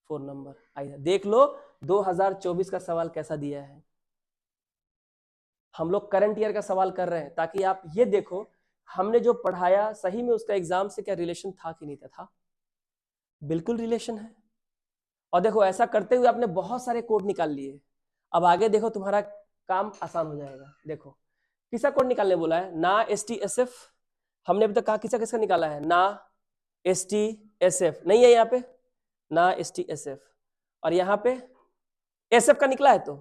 4 नंबर। आइए देख लो 2024 का सवाल कैसा दिया है। हम लोग करंट ईयर का सवाल कर रहे हैं ताकि आप ये देखो हमने जो पढ़ाया सही में उसका एग्जाम से क्या रिलेशन था कि नहीं था, बिल्कुल रिलेशन है। और देखो ऐसा करते हुए आपने बहुत सारे कोड निकाल लिए, अब आगे देखो तुम्हारा काम आसान हो जाएगा। देखो किसका कोड निकालने बोला है, ना STSF, हमने अभी तक कहा किसका किसका निकाला है, ना STSF नहीं है यहाँ पे, ना STSF, और यहाँ पे SF का निकला है तो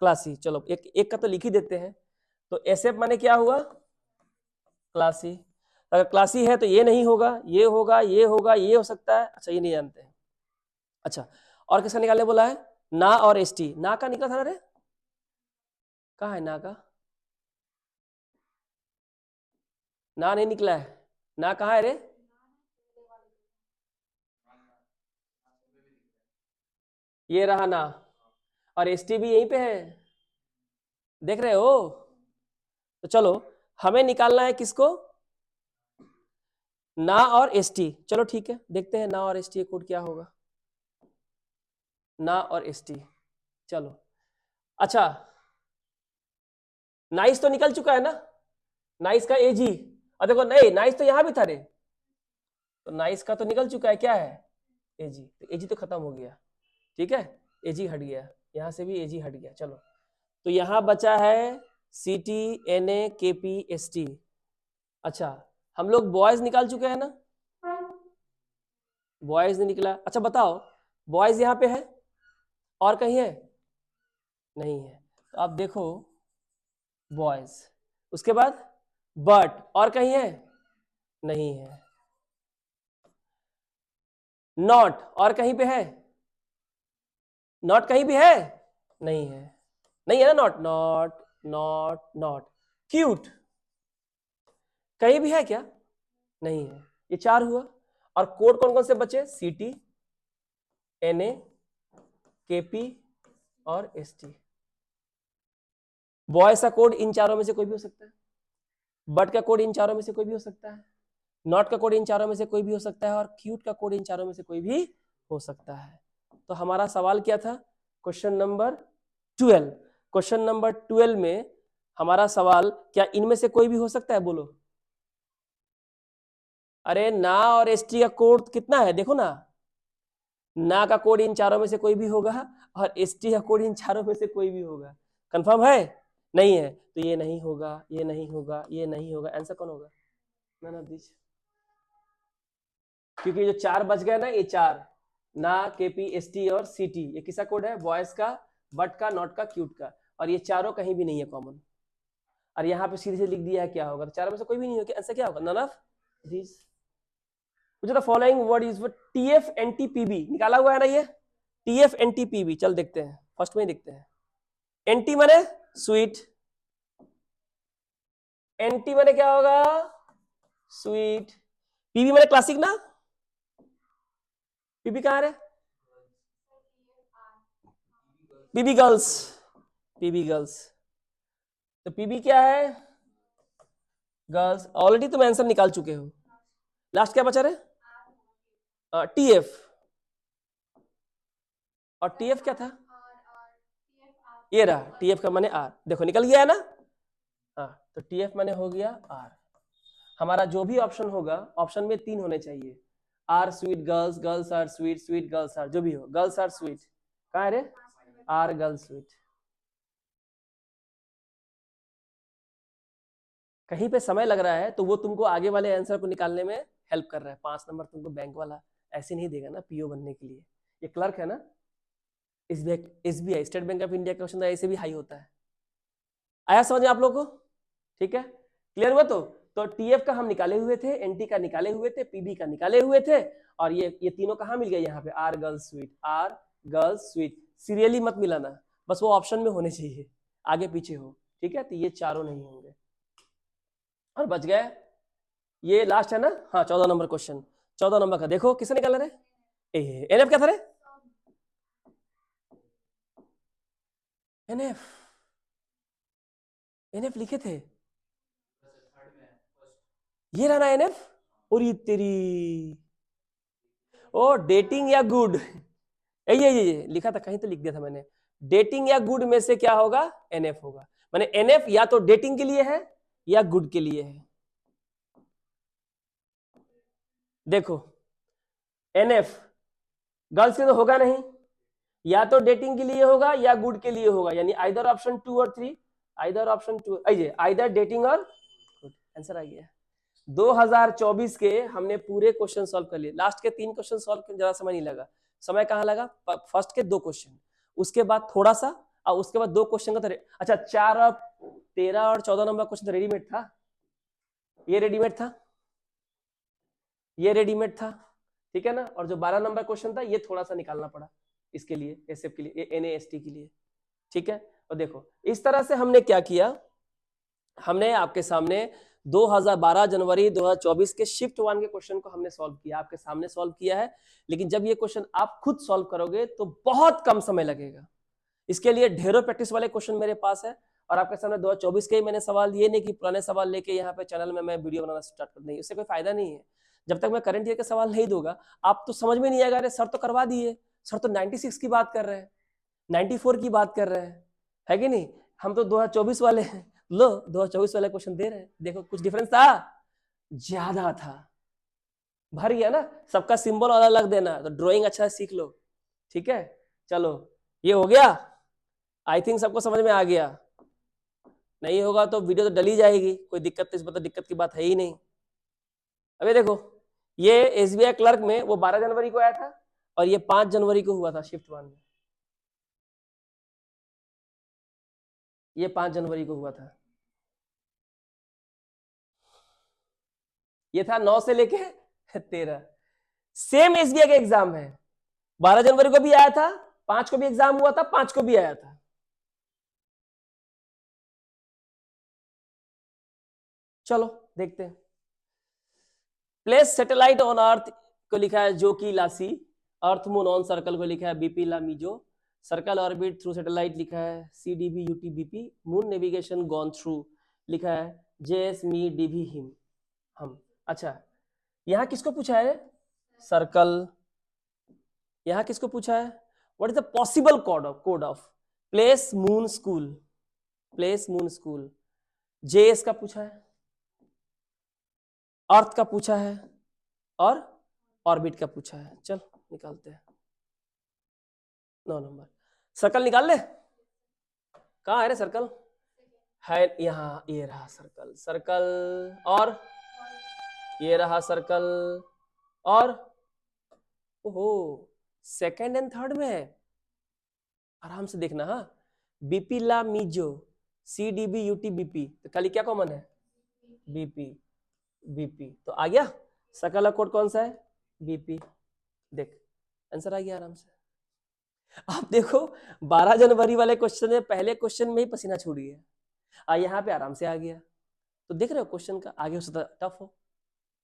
क्लासी। चलो एक एक का तो लिख ही देते हैं, तो SF माने क्या हुआ, क्लासी। अगर क्लासी है तो ये नहीं होगा, ये होगा, ये होगा, ये हो सकता है। अच्छा ये नहीं जानते हैं। अच्छा और किसका निकालने बोला है, ना और ST, ना का निकला था रे, कहाँ है ना का, ना नहीं निकला है, ना कहाँ है रे, ये रहा ना, और ST भी यहीं पे है, देख रहे हो। तो चलो हमें निकालना है किसको, ना और ST। चलो ठीक है देखते हैं ना और ST कोड क्या होगा। ना और एसटी। चलो अच्छा, नाइस तो निकल चुका है ना, नाइस का एजी। और देखो नहीं, नाइस तो यहां भी था रे, तो नाइस का तो निकल चुका है, क्या है एजी, तो एजी तो खत्म हो गया, ठीक है, एजी हट गया, यहां से भी एजी हट गया। चलो तो यहां बचा है सी टी एन ए के पी एस टी। अच्छा हम लोग बॉयज निकाल चुके हैं ना, बॉयज ने निकला। अच्छा बताओ बॉयज यहाँ पे है और कहीं है, नहीं है, तो आप देखो बॉयज, उसके बाद बट और कहीं है, नहीं है, नॉट और कहीं पे है, नॉट कहीं भी है, नहीं है, नहीं है ना not, not not not. Cute कहीं भी है क्या, नहीं है, ये चार हुआ। और कोड कौन कौन से बचे, सी टी एन ए के पी और एस टी। बॉयज का कोड इन चारों में से कोई भी हो सकता है, बट का कोड इन चारों में से कोई भी हो सकता है, नॉट का कोड इन चारों में से कोई भी हो सकता है, और क्यूट का कोड इन चारों में से कोई भी हो सकता है। तो हमारा सवाल क्या था, क्वेश्चन नंबर 12। क्वेश्चन नंबर 12 में हमारा सवाल, क्या इनमें से कोई भी हो सकता है, बोलो। अरे ना और एसटी का कोड कितना है, देखो ना का कोड इन चारों में से कोई भी होगा, और एसटी का कोड इन चारों में से कोई भी होगा। कंफर्म है, नहीं है तो ये नहीं होगा, ये नहीं होगा, ये नहीं होगा, आंसर कौन होगा, नन ऑफ दिस। क्योंकि जो चार बच गए ना, ये चार, ना केपी एस टी और सी टी, ये किसका कोड है, बॉयज का, बट का, नॉट का, क्यूट का, और ये चारों कहीं भी नहीं है कॉमन। और यहाँ पे सीधे से लिख दिया है, क्या होगा, तो चारों में से कोई भी नहीं होगा, आंसर क्या होगा, नन ऑफ दिस। मुझे the following word is TF NTPB निकाला हुआ है ना, ये टीएफ एनटीपीबी। चल देखते हैं, फर्स्ट में ही देखते हैं। एनटी माने स्वीट, एनटी माने क्या होगा, स्वीट। पीबी माने क्लासिक ना, पीबी कहां है, पीबी गर्ल्स, पीबी गर्ल्स, तो पीबी क्या है, गर्ल्स। ऑलरेडी तुम आंसर निकाल चुके हो। लास्ट क्या बचा रहे, टीएफ, और टीएफ क्या था, ये रहा टीएफ का माने आर, देखो निकल गया है ना। हाँ तो टीएफ माने हो गया आर। हमारा जो भी ऑप्शन होगा, ऑप्शन में 3 होने चाहिए, are sweet girls, girls are sweet, sweet girls are, जो भी हो, गर्ल्स आर स्वीट, कहाँ है रे, आर गर्ल्स स्वीट। कहीं पे समय लग रहा है तो वो तुमको आगे वाले आंसर को निकालने में हेल्प कर रहा है। 5 नंबर तुमको बैंक वाला ऐसे नहीं देगा ना, पीओ बनने के लिए, ये क्लर्क है ना, SBI state bank of India का क्वेश्चन ऐसे भी हाई होता है। आया समझ में आप लोग को, ठीक है, क्लियर हुआ। तो टीएफ का हम निकाले हुए थे, एनटी का निकाले हुए थे, पीबी का निकाले हुए थे, और ये तीनों कहाँ मिल गए, यहाँ पे are girls sweet, are girls sweet. Seriously मत मिलाना, बस वो ऑप्शन में होने चाहिए, आगे पीछे हो, ठीक है, तो ये चारों नहीं होंगे। और बच गए, ये लास्ट है ना, हाँ 14 नंबर क्वेश्चन, 14 नंबर का देखो किसे निकाला रे, एनएफ क्या था रे, एनएफ, एनएफ लिखे थे, ये रहा ना एनएफ, और ये तेरी, ओ डेटिंग या गुड, ये लिखा था कहीं, तो लिख दिया था मैंने, डेटिंग या गुड में से क्या होगा, एनएफ होगा। माने एनएफ या तो डेटिंग के लिए है या गुड के लिए है। देखो एनएफ गर्ल्स के तो होगा नहीं, या तो डेटिंग के लिए होगा या गुड के लिए होगा, यानी आइदर ऑप्शन 2 और 3, आइदर ऑप्शन 2, आइदर डेटिंग और गुड, आंसर आ गया। 2024 के हमने पूरे क्वेश्चन सॉल्व कर लिए, लास्ट के 3 क्वेश्चन सॉल्व करने ज्यादा समय नहीं लगा। समय कहाँ लगा, फर्स्ट के 2 क्वेश्चन, उसके बाद थोड़ा सा, और उसके बाद 2 क्वेश्चन का तो अच्छा 4 और 13 और 14 नंबर क्वेश्चन तो रेडीमेड था, ये रेडीमेड था, ये रेडीमेड था, ठीक है ना। और जो 12 नंबर क्वेश्चन था ये थोड़ा सा निकालना पड़ा इसके लिए, एसएफ के लिए, एनएएसटी के लिए, ठीक है। और देखो इस तरह से हमने क्या किया, हमने आपके सामने 2012 जनवरी 2024 के शिफ्ट 1 के क्वेश्चन को हमने सॉल्व किया, आपके सामने सॉल्व किया है। लेकिन जब ये क्वेश्चन आप खुद सॉल्व करोगे तो बहुत कम समय लगेगा, इसके लिए ढेरों प्रैक्टिस वाले क्वेश्चन मेरे पास है। और आपके सामने 2024 के ही मैंने सवाल, ये नहीं कि पुराने सवाल लेके यहाँ पे चैनल में मैं वीडियो बनाना स्टार्ट कर, नहीं, उससे कोई फायदा नहीं है। जब तक मैं करंट ईयर के सवाल नहीं दूंगा, आप तो समझ में नहीं आएगा, अरे सर तो करवा दिए, सर तो 96 की बात कर रहे हैं, 94 की बात कर रहे हैं, है कि नहीं? हम तो 2024 वाले हैं। लो 2024 वाले क्वेश्चन दे रहे हैं, देखो कुछ डिफरेंस था, ज्यादा था, भर गया ना। सबका सिंबल अलग अलग देना, तो ड्राइंग अच्छा सीख लो, ठीक है। चलो ये हो गया, आई थिंक सबको समझ में आ गया। नहीं होगा तो वीडियो तो डली जाएगी, कोई दिक्कत, इस तो दिक्कत की बात है ही नहीं। अभी देखो, ये एसबीआई क्लर्क में वो 12 जनवरी को आया था और ये 5 जनवरी को हुआ था शिफ्ट 1 में, ये 5 जनवरी को हुआ था। ये था 9 से लेके 13। सेम एसबीआई का एग्जाम है, 12 जनवरी को भी आया था, 5 को भी एग्जाम हुआ था, 5 को भी आया था। चलो देखते हैं। प्लेस सैटेलाइट ऑन अर्थ को लिखा है जो की लासी, अर्थ मून ऑन सर्कल को लिखा है बीपी लामीजो, सर्कल ऑर्बिट थ्रू सैटेलाइट लिखा है CDB UT BP, moon navigation gone through लिखा है जेएस मी डीबी हिम हम। अच्छा, यहां किसको पूछा है? सर्कल। यहां किसको पूछा है? What is the possible code of place moon school, place moon school. JS का पूछा है, अर्थ का पूछा है और ऑर्बिट का पूछा है। चल निकालते हैं 9 नंबर। सर्कल निकाल ले, कहाँ है रे सर्कल? है यहाँ, ये रहा सर्कल, सर्कल और ये रहा सर्कल, और ओहो सेकंड एंड थर्ड में है, आराम से देखना। हाँ, बीपी ला मीजो सीडीबी यूटी बीपी, तो खाली क्या कॉमन है? बीपी, बीपी तो आ गया। सर्कल का कोड कौन सा है? बीपी। देख आंसर आ गया आराम से। आप देखो 12 जनवरी वाले क्वेश्चन में पहले क्वेश्चन में ही पसीना छूट गया, यहाँ पे आराम से आ गया। तो देख रहे हो क्वेश्चन का आगे हो सकता टफ हो,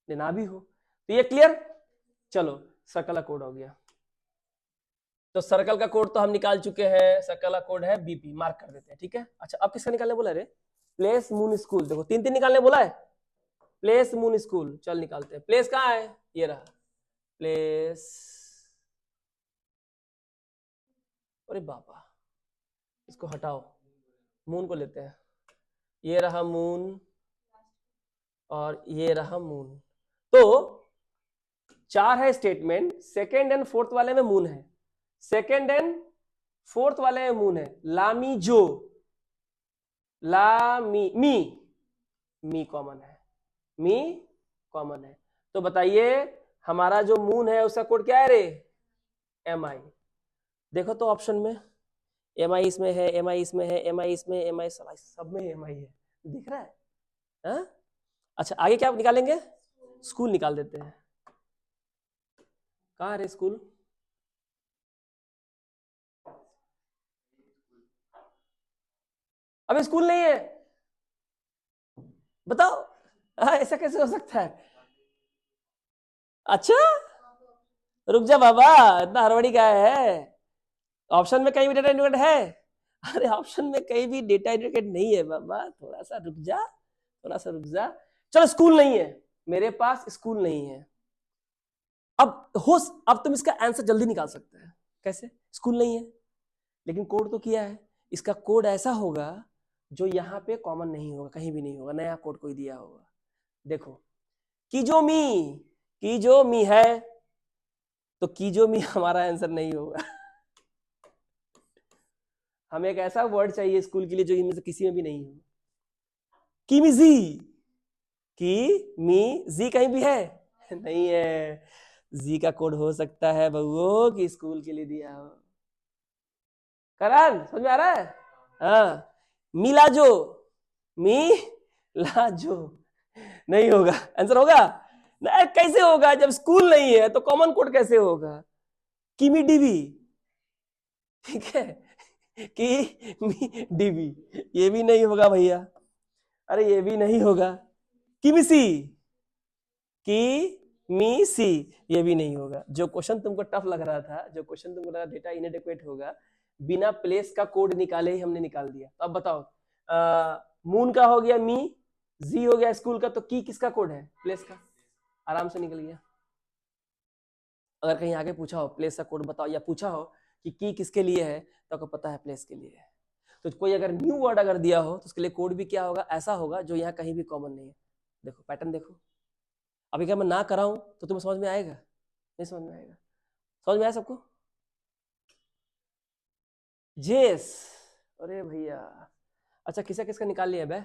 ना भी हो। तो ये क्लियर। चलो सर्कल का कोड हो गया, तो सर्कल का कोड तो हम निकाल चुके हैं, सर्कल का कोड है बीपी, मार्क कर देते हैं, ठीक है। अच्छा अब किसका निकालने बोला रे? Place moon school. देखो 3 निकालने बोला है, प्लेस मून स्कूल। चल निकालते हैं। प्लेस कहाँ है? ये रहा प्लेस, अरे बाबा इसको हटाओ, मून को लेते हैं। ये रहा मून और ये रहा मून, तो 4 है स्टेटमेंट, सेकेंड एंड फोर्थ वाले में मून है, सेकेंड एंड फोर्थ वाले में मून है। लामी जो, लामी मी, मी कॉमन है, मी कॉमन है। तो बताइए हमारा जो मून है उसका कोड क्या है रे? एम आई। देखो तो ऑप्शन में एम आई इसमें है, एम आई इसमें है, एम आई इसमें, एम आई सब में एम आई है, दिख रहा है? हा? अच्छा आगे क्या निकालेंगे? स्कूल निकाल देते हैं। कहाँ है स्कूल? अबे स्कूल नहीं है, बताओ। ऐसा कैसे हो सकता है? अच्छा रुक जा बाबा, इतना हड़बड़ी का है? ऑप्शन में कहीं भी डेटा इंडिकेट है? अरे ऑप्शन में कहीं भी डेटा इंडिकेट नहीं है बाबा, थोड़ा सा रुक जा, थोड़ा सा रुक जा। चलो स्कूल नहीं है, मेरे पास स्कूल नहीं है। अब तुम इसका आंसर जल्दी निकाल सकते हैं। कैसे? स्कूल नहीं है लेकिन कोड तो किया है, इसका कोड ऐसा होगा जो यहाँ पे कॉमन नहीं होगा, कहीं भी नहीं होगा, नया कोड कोई दिया होगा। देखो कीजो मी है, तो कीजो मी हमारा आंसर नहीं होगा। हमें एक ऐसा वर्ड चाहिए स्कूल के लिए जो इनमें से किसी में भी नहीं हो। किमिजी, की मी जी कहीं भी है? नहीं है। जी का कोड हो सकता है बउओ कि स्कूल के लिए दिया हो। करण समझ में आ रहा है? हाँ, मिलाजो, मी लाजो नहीं होगा, आंसर होगा नहीं। कैसे होगा जब स्कूल नहीं है तो कॉमन कोड कैसे होगा? किमी डीबी, ठीक है, कि मी डीबी, ये भी नहीं होगा भैया, अरे ये भी नहीं होगा। किमिसी, की मी सी, ये भी नहीं होगा। जो क्वेश्चन तुमको टफ लग रहा था, जो क्वेश्चन तुमको लगा डेटा इनएडेक्वेट होगा, बिना प्लेस का कोड निकाले ही हमने निकाल दिया। तो अब बताओ, मून का हो गया मी, जी हो गया स्कूल का, तो की किसका कोड है? प्लेस का। आराम से निकल गया। अगर कहीं आगे पूछा हो प्लेस का कोड बताओ, या पूछा हो कि की किसके लिए है, तो आपको पता है प्लेस के लिए है। तो कोई अगर न्यू वर्ड अगर दिया हो तो उसके लिए कोड भी क्या होगा, ऐसा होगा जो यहाँ कहीं भी कॉमन नहीं है। देखो पैटर्न देखो, अभी क्या मैं ना कराऊं तो तुम्हें समझ में आएगा? नहीं समझ में आएगा। समझ में आया सबको? जेस, अरे भैया अच्छा किसका किसका निकाल लिया बे?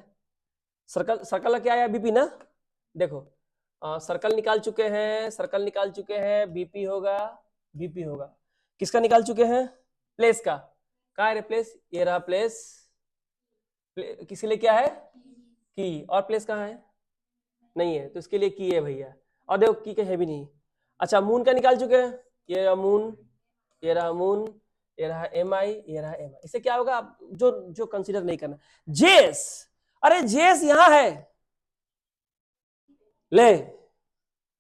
सर्कल, सर्कल का क्या आया? बीपी ना। देखो सर्कल निकाल चुके हैं, सर्कल निकाल चुके हैं, बीपी होगा, बीपी होगा। किसका निकाल चुके हैं? प्लेस का। कहाँ है रे प्लेस? ये रहा प्लेस। किसी लिए क्या है? की। और प्लेस कहाँ है? नहीं है, तो इसके लिए की है भैया। और देखो की कहीं भी नहीं। अच्छा मून का निकाल चुके हैं, ये रहा मून, ये रहा मून, ये रहा एम आई, ये रहा एम आई। इससे क्या होगा, आप जो जो कंसीडर नहीं करना। जेस, अरे जेस यहाँ है, ले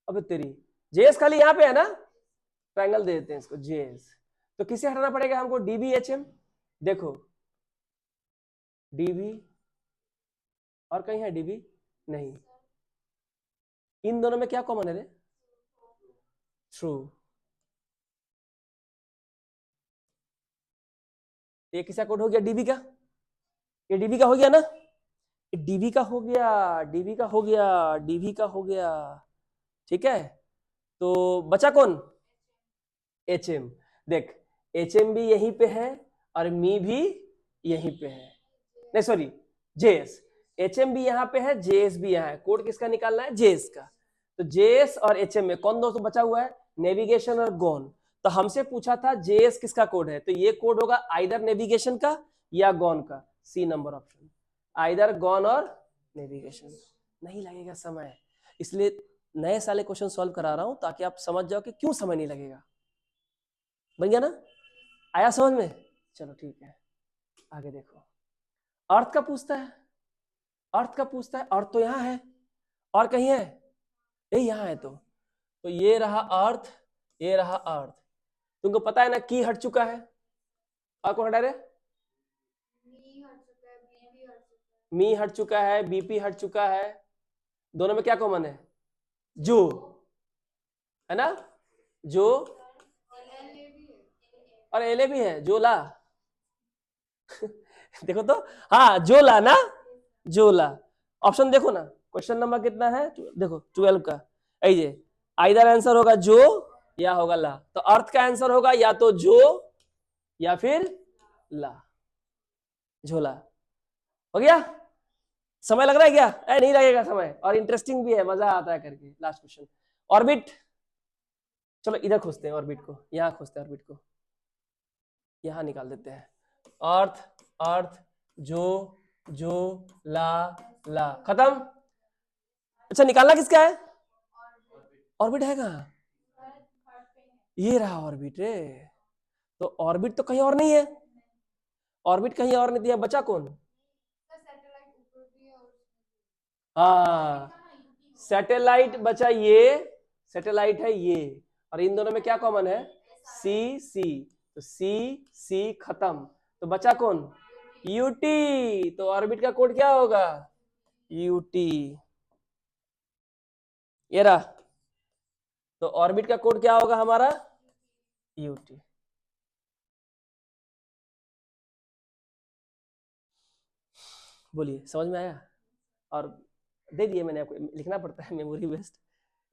अबे तेरी, जेस खाली यहाँ पे है ना, ट्रायंगल दे देते हैं इसको जेस। तो किसे हटाना पड़ेगा हमको? DB H M. देखो डीबी, और कहीं है डीबी? नहीं। इन दोनों में क्या कॉमन है रे? ट्रू। ये किसका कोड हो गया? डीबी का। ये डीबी का हो गया ना, डीबी का हो गया, डीबी का हो गया, डीबी का हो गया। ठीक है, तो बचा कौन? H M. देख एच एम भी यहीं पे है और मी भी यहीं पे है, नहीं सॉरी जेएस। एच एम भी यहाँ पे है, जेएस भी यहाँ है। कोड किसका निकालना है? जेएस का। तो जेएस और एच एम में कौन दोस्तों बचा हुआ है? नेविगेशन और गॉन। तो हमसे पूछा था जेएस किसका कोड है, तो ये कोड होगा आइदर नेविगेशन का या गॉन का। C number option, either gone or navigation. नहीं लगेगा समय, इसलिए नए साले क्वेश्चन सॉल्व करा रहा हूं ताकि आप समझ जाओ कि क्यों समय नहीं लगेगा। बन गया ना? आया समझ में? चलो ठीक है, आगे देखो। अर्थ का पूछता है, अर्थ का पूछता है, अर्थ तो यहाँ है, और कहीं है? यही यहाँ है। तो ये रहा अर्थ, ये रहा अर्थ। तुमको पता है ना की हट चुका है, और कौन हटा रहे? मी हट चुका है, बीपी हट चुका है। दोनों में क्या कॉमन है? जो, है ना, जो, और एले भी है, जो ला। देखो तो, हाँ जो ला ना, जो ला। ऑप्शन देखो ना, क्वेश्चन नंबर कितना है? देखो 12 का। ये आइदर आंसर होगा जो या होगा ला। तो अर्थ का आंसर होगा या तो जो या फिर ला, झोला। हो गया? समय लग रहा है क्या? नहीं लगेगा समय, और इंटरेस्टिंग भी है, मजा आता है करके। Last question, orbit. चलो इधर खोजते हैं ऑर्बिट को, यहाँ खोजते हैं ऑर्बिट को, यहाँ निकाल देते हैं। अर्थ, अर्थ, जो, जो, ला, ला, खत्म। अच्छा निकालना किसका है? ऑर्बिट है कहाँ? ये रहा ऑर्बिट रे। तो ऑर्बिट तो कहीं और नहीं है, ऑर्बिट कहीं और नहीं दिया, बचा कौन? हाँ सैटेलाइट बचा, ये सैटेलाइट है ये, और इन दोनों में क्या कॉमन है? सी सी। तो सी सी खत्म, तो बचा कौन? यूटी। तो ऑर्बिट का कोड क्या होगा? यूटी। ये रहा, तो ऑर्बिट का कोड क्या होगा हमारा? यूटी। बोलिए समझ में आया? और दे दिए मैंने आपको, लिखना पड़ता है मेमोरी बेस्ड,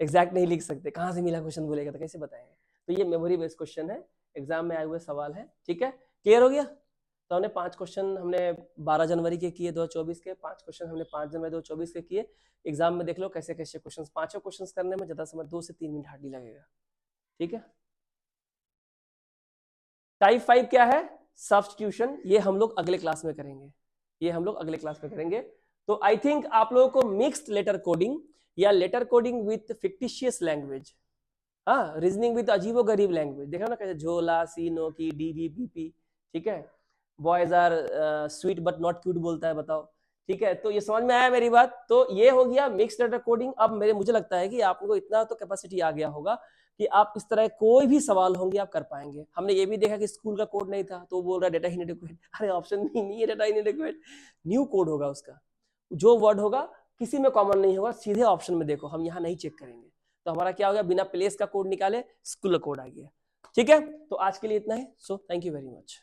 एग्जैक्ट नहीं लिख सकते, कहाँ से मिला क्वेश्चन बोलेगा तो कैसे बताएंगे। तो ये मेमोरी बेस्ड क्वेश्चन है, एग्जाम में आए हुए सवाल है। ठीक है, क्लियर हो गया? तो हमने 5 क्वेश्चन हमने 12 जनवरी के किए 2024 के, 5 क्वेश्चन हमने 5 जनवरी 2024 के किए। एग्जाम में देख लो कैसे कैसे क्वेश्चन, 5 क्वेश्चन करने में ज्यादा समय 2 से 3 मिनट हार्डली लगेगा। ठीक है, टाइप 5 क्या है? सब्स्टिट्यूशन। ये हम लोग अगले क्लास में करेंगे, ये हम लोग अगले क्लास में करेंगे। तो आई थिंक आप लोगों को मिक्स्ड लेटर कोडिंग या letter coding with fictitious language, हाँ रीजनिंग विथ अजीबो गरीब लैंग्वेज, देखा ना कैसे झोला, सी, नो की, डी, बी, बी, पी। ठीक है, boys are sweet but not cute बोलता है, बताओ। ठीक है, तो ये समझ में आया मेरी बात? तो ये हो गया मिक्स्ड लेटर कोडिंग। अब मुझे लगता है कि आप लोगों को इतना तो कैपेसिटी आ गया होगा कि आप इस तरह कोई भी सवाल होंगे आप कर पाएंगे। हमने ये भी देखा कि स्कूल का कोड नहीं था तो बोल रहा है डेटा इनएडेक्वेट, अरे ऑप्शन नहीं है डेटा इनएडेक्वेट, न्यू कोड होगा उसका, जो वर्ड होगा किसी में कॉमन नहीं होगा, सीधे ऑप्शन में देखो, हम यहाँ नहीं चेक करेंगे। तो हमारा क्या हो गया, बिना प्लेस का कोड निकाले स्कूल कोड आ गया। ठीक है, तो आज के लिए इतना ही। So thank you very much.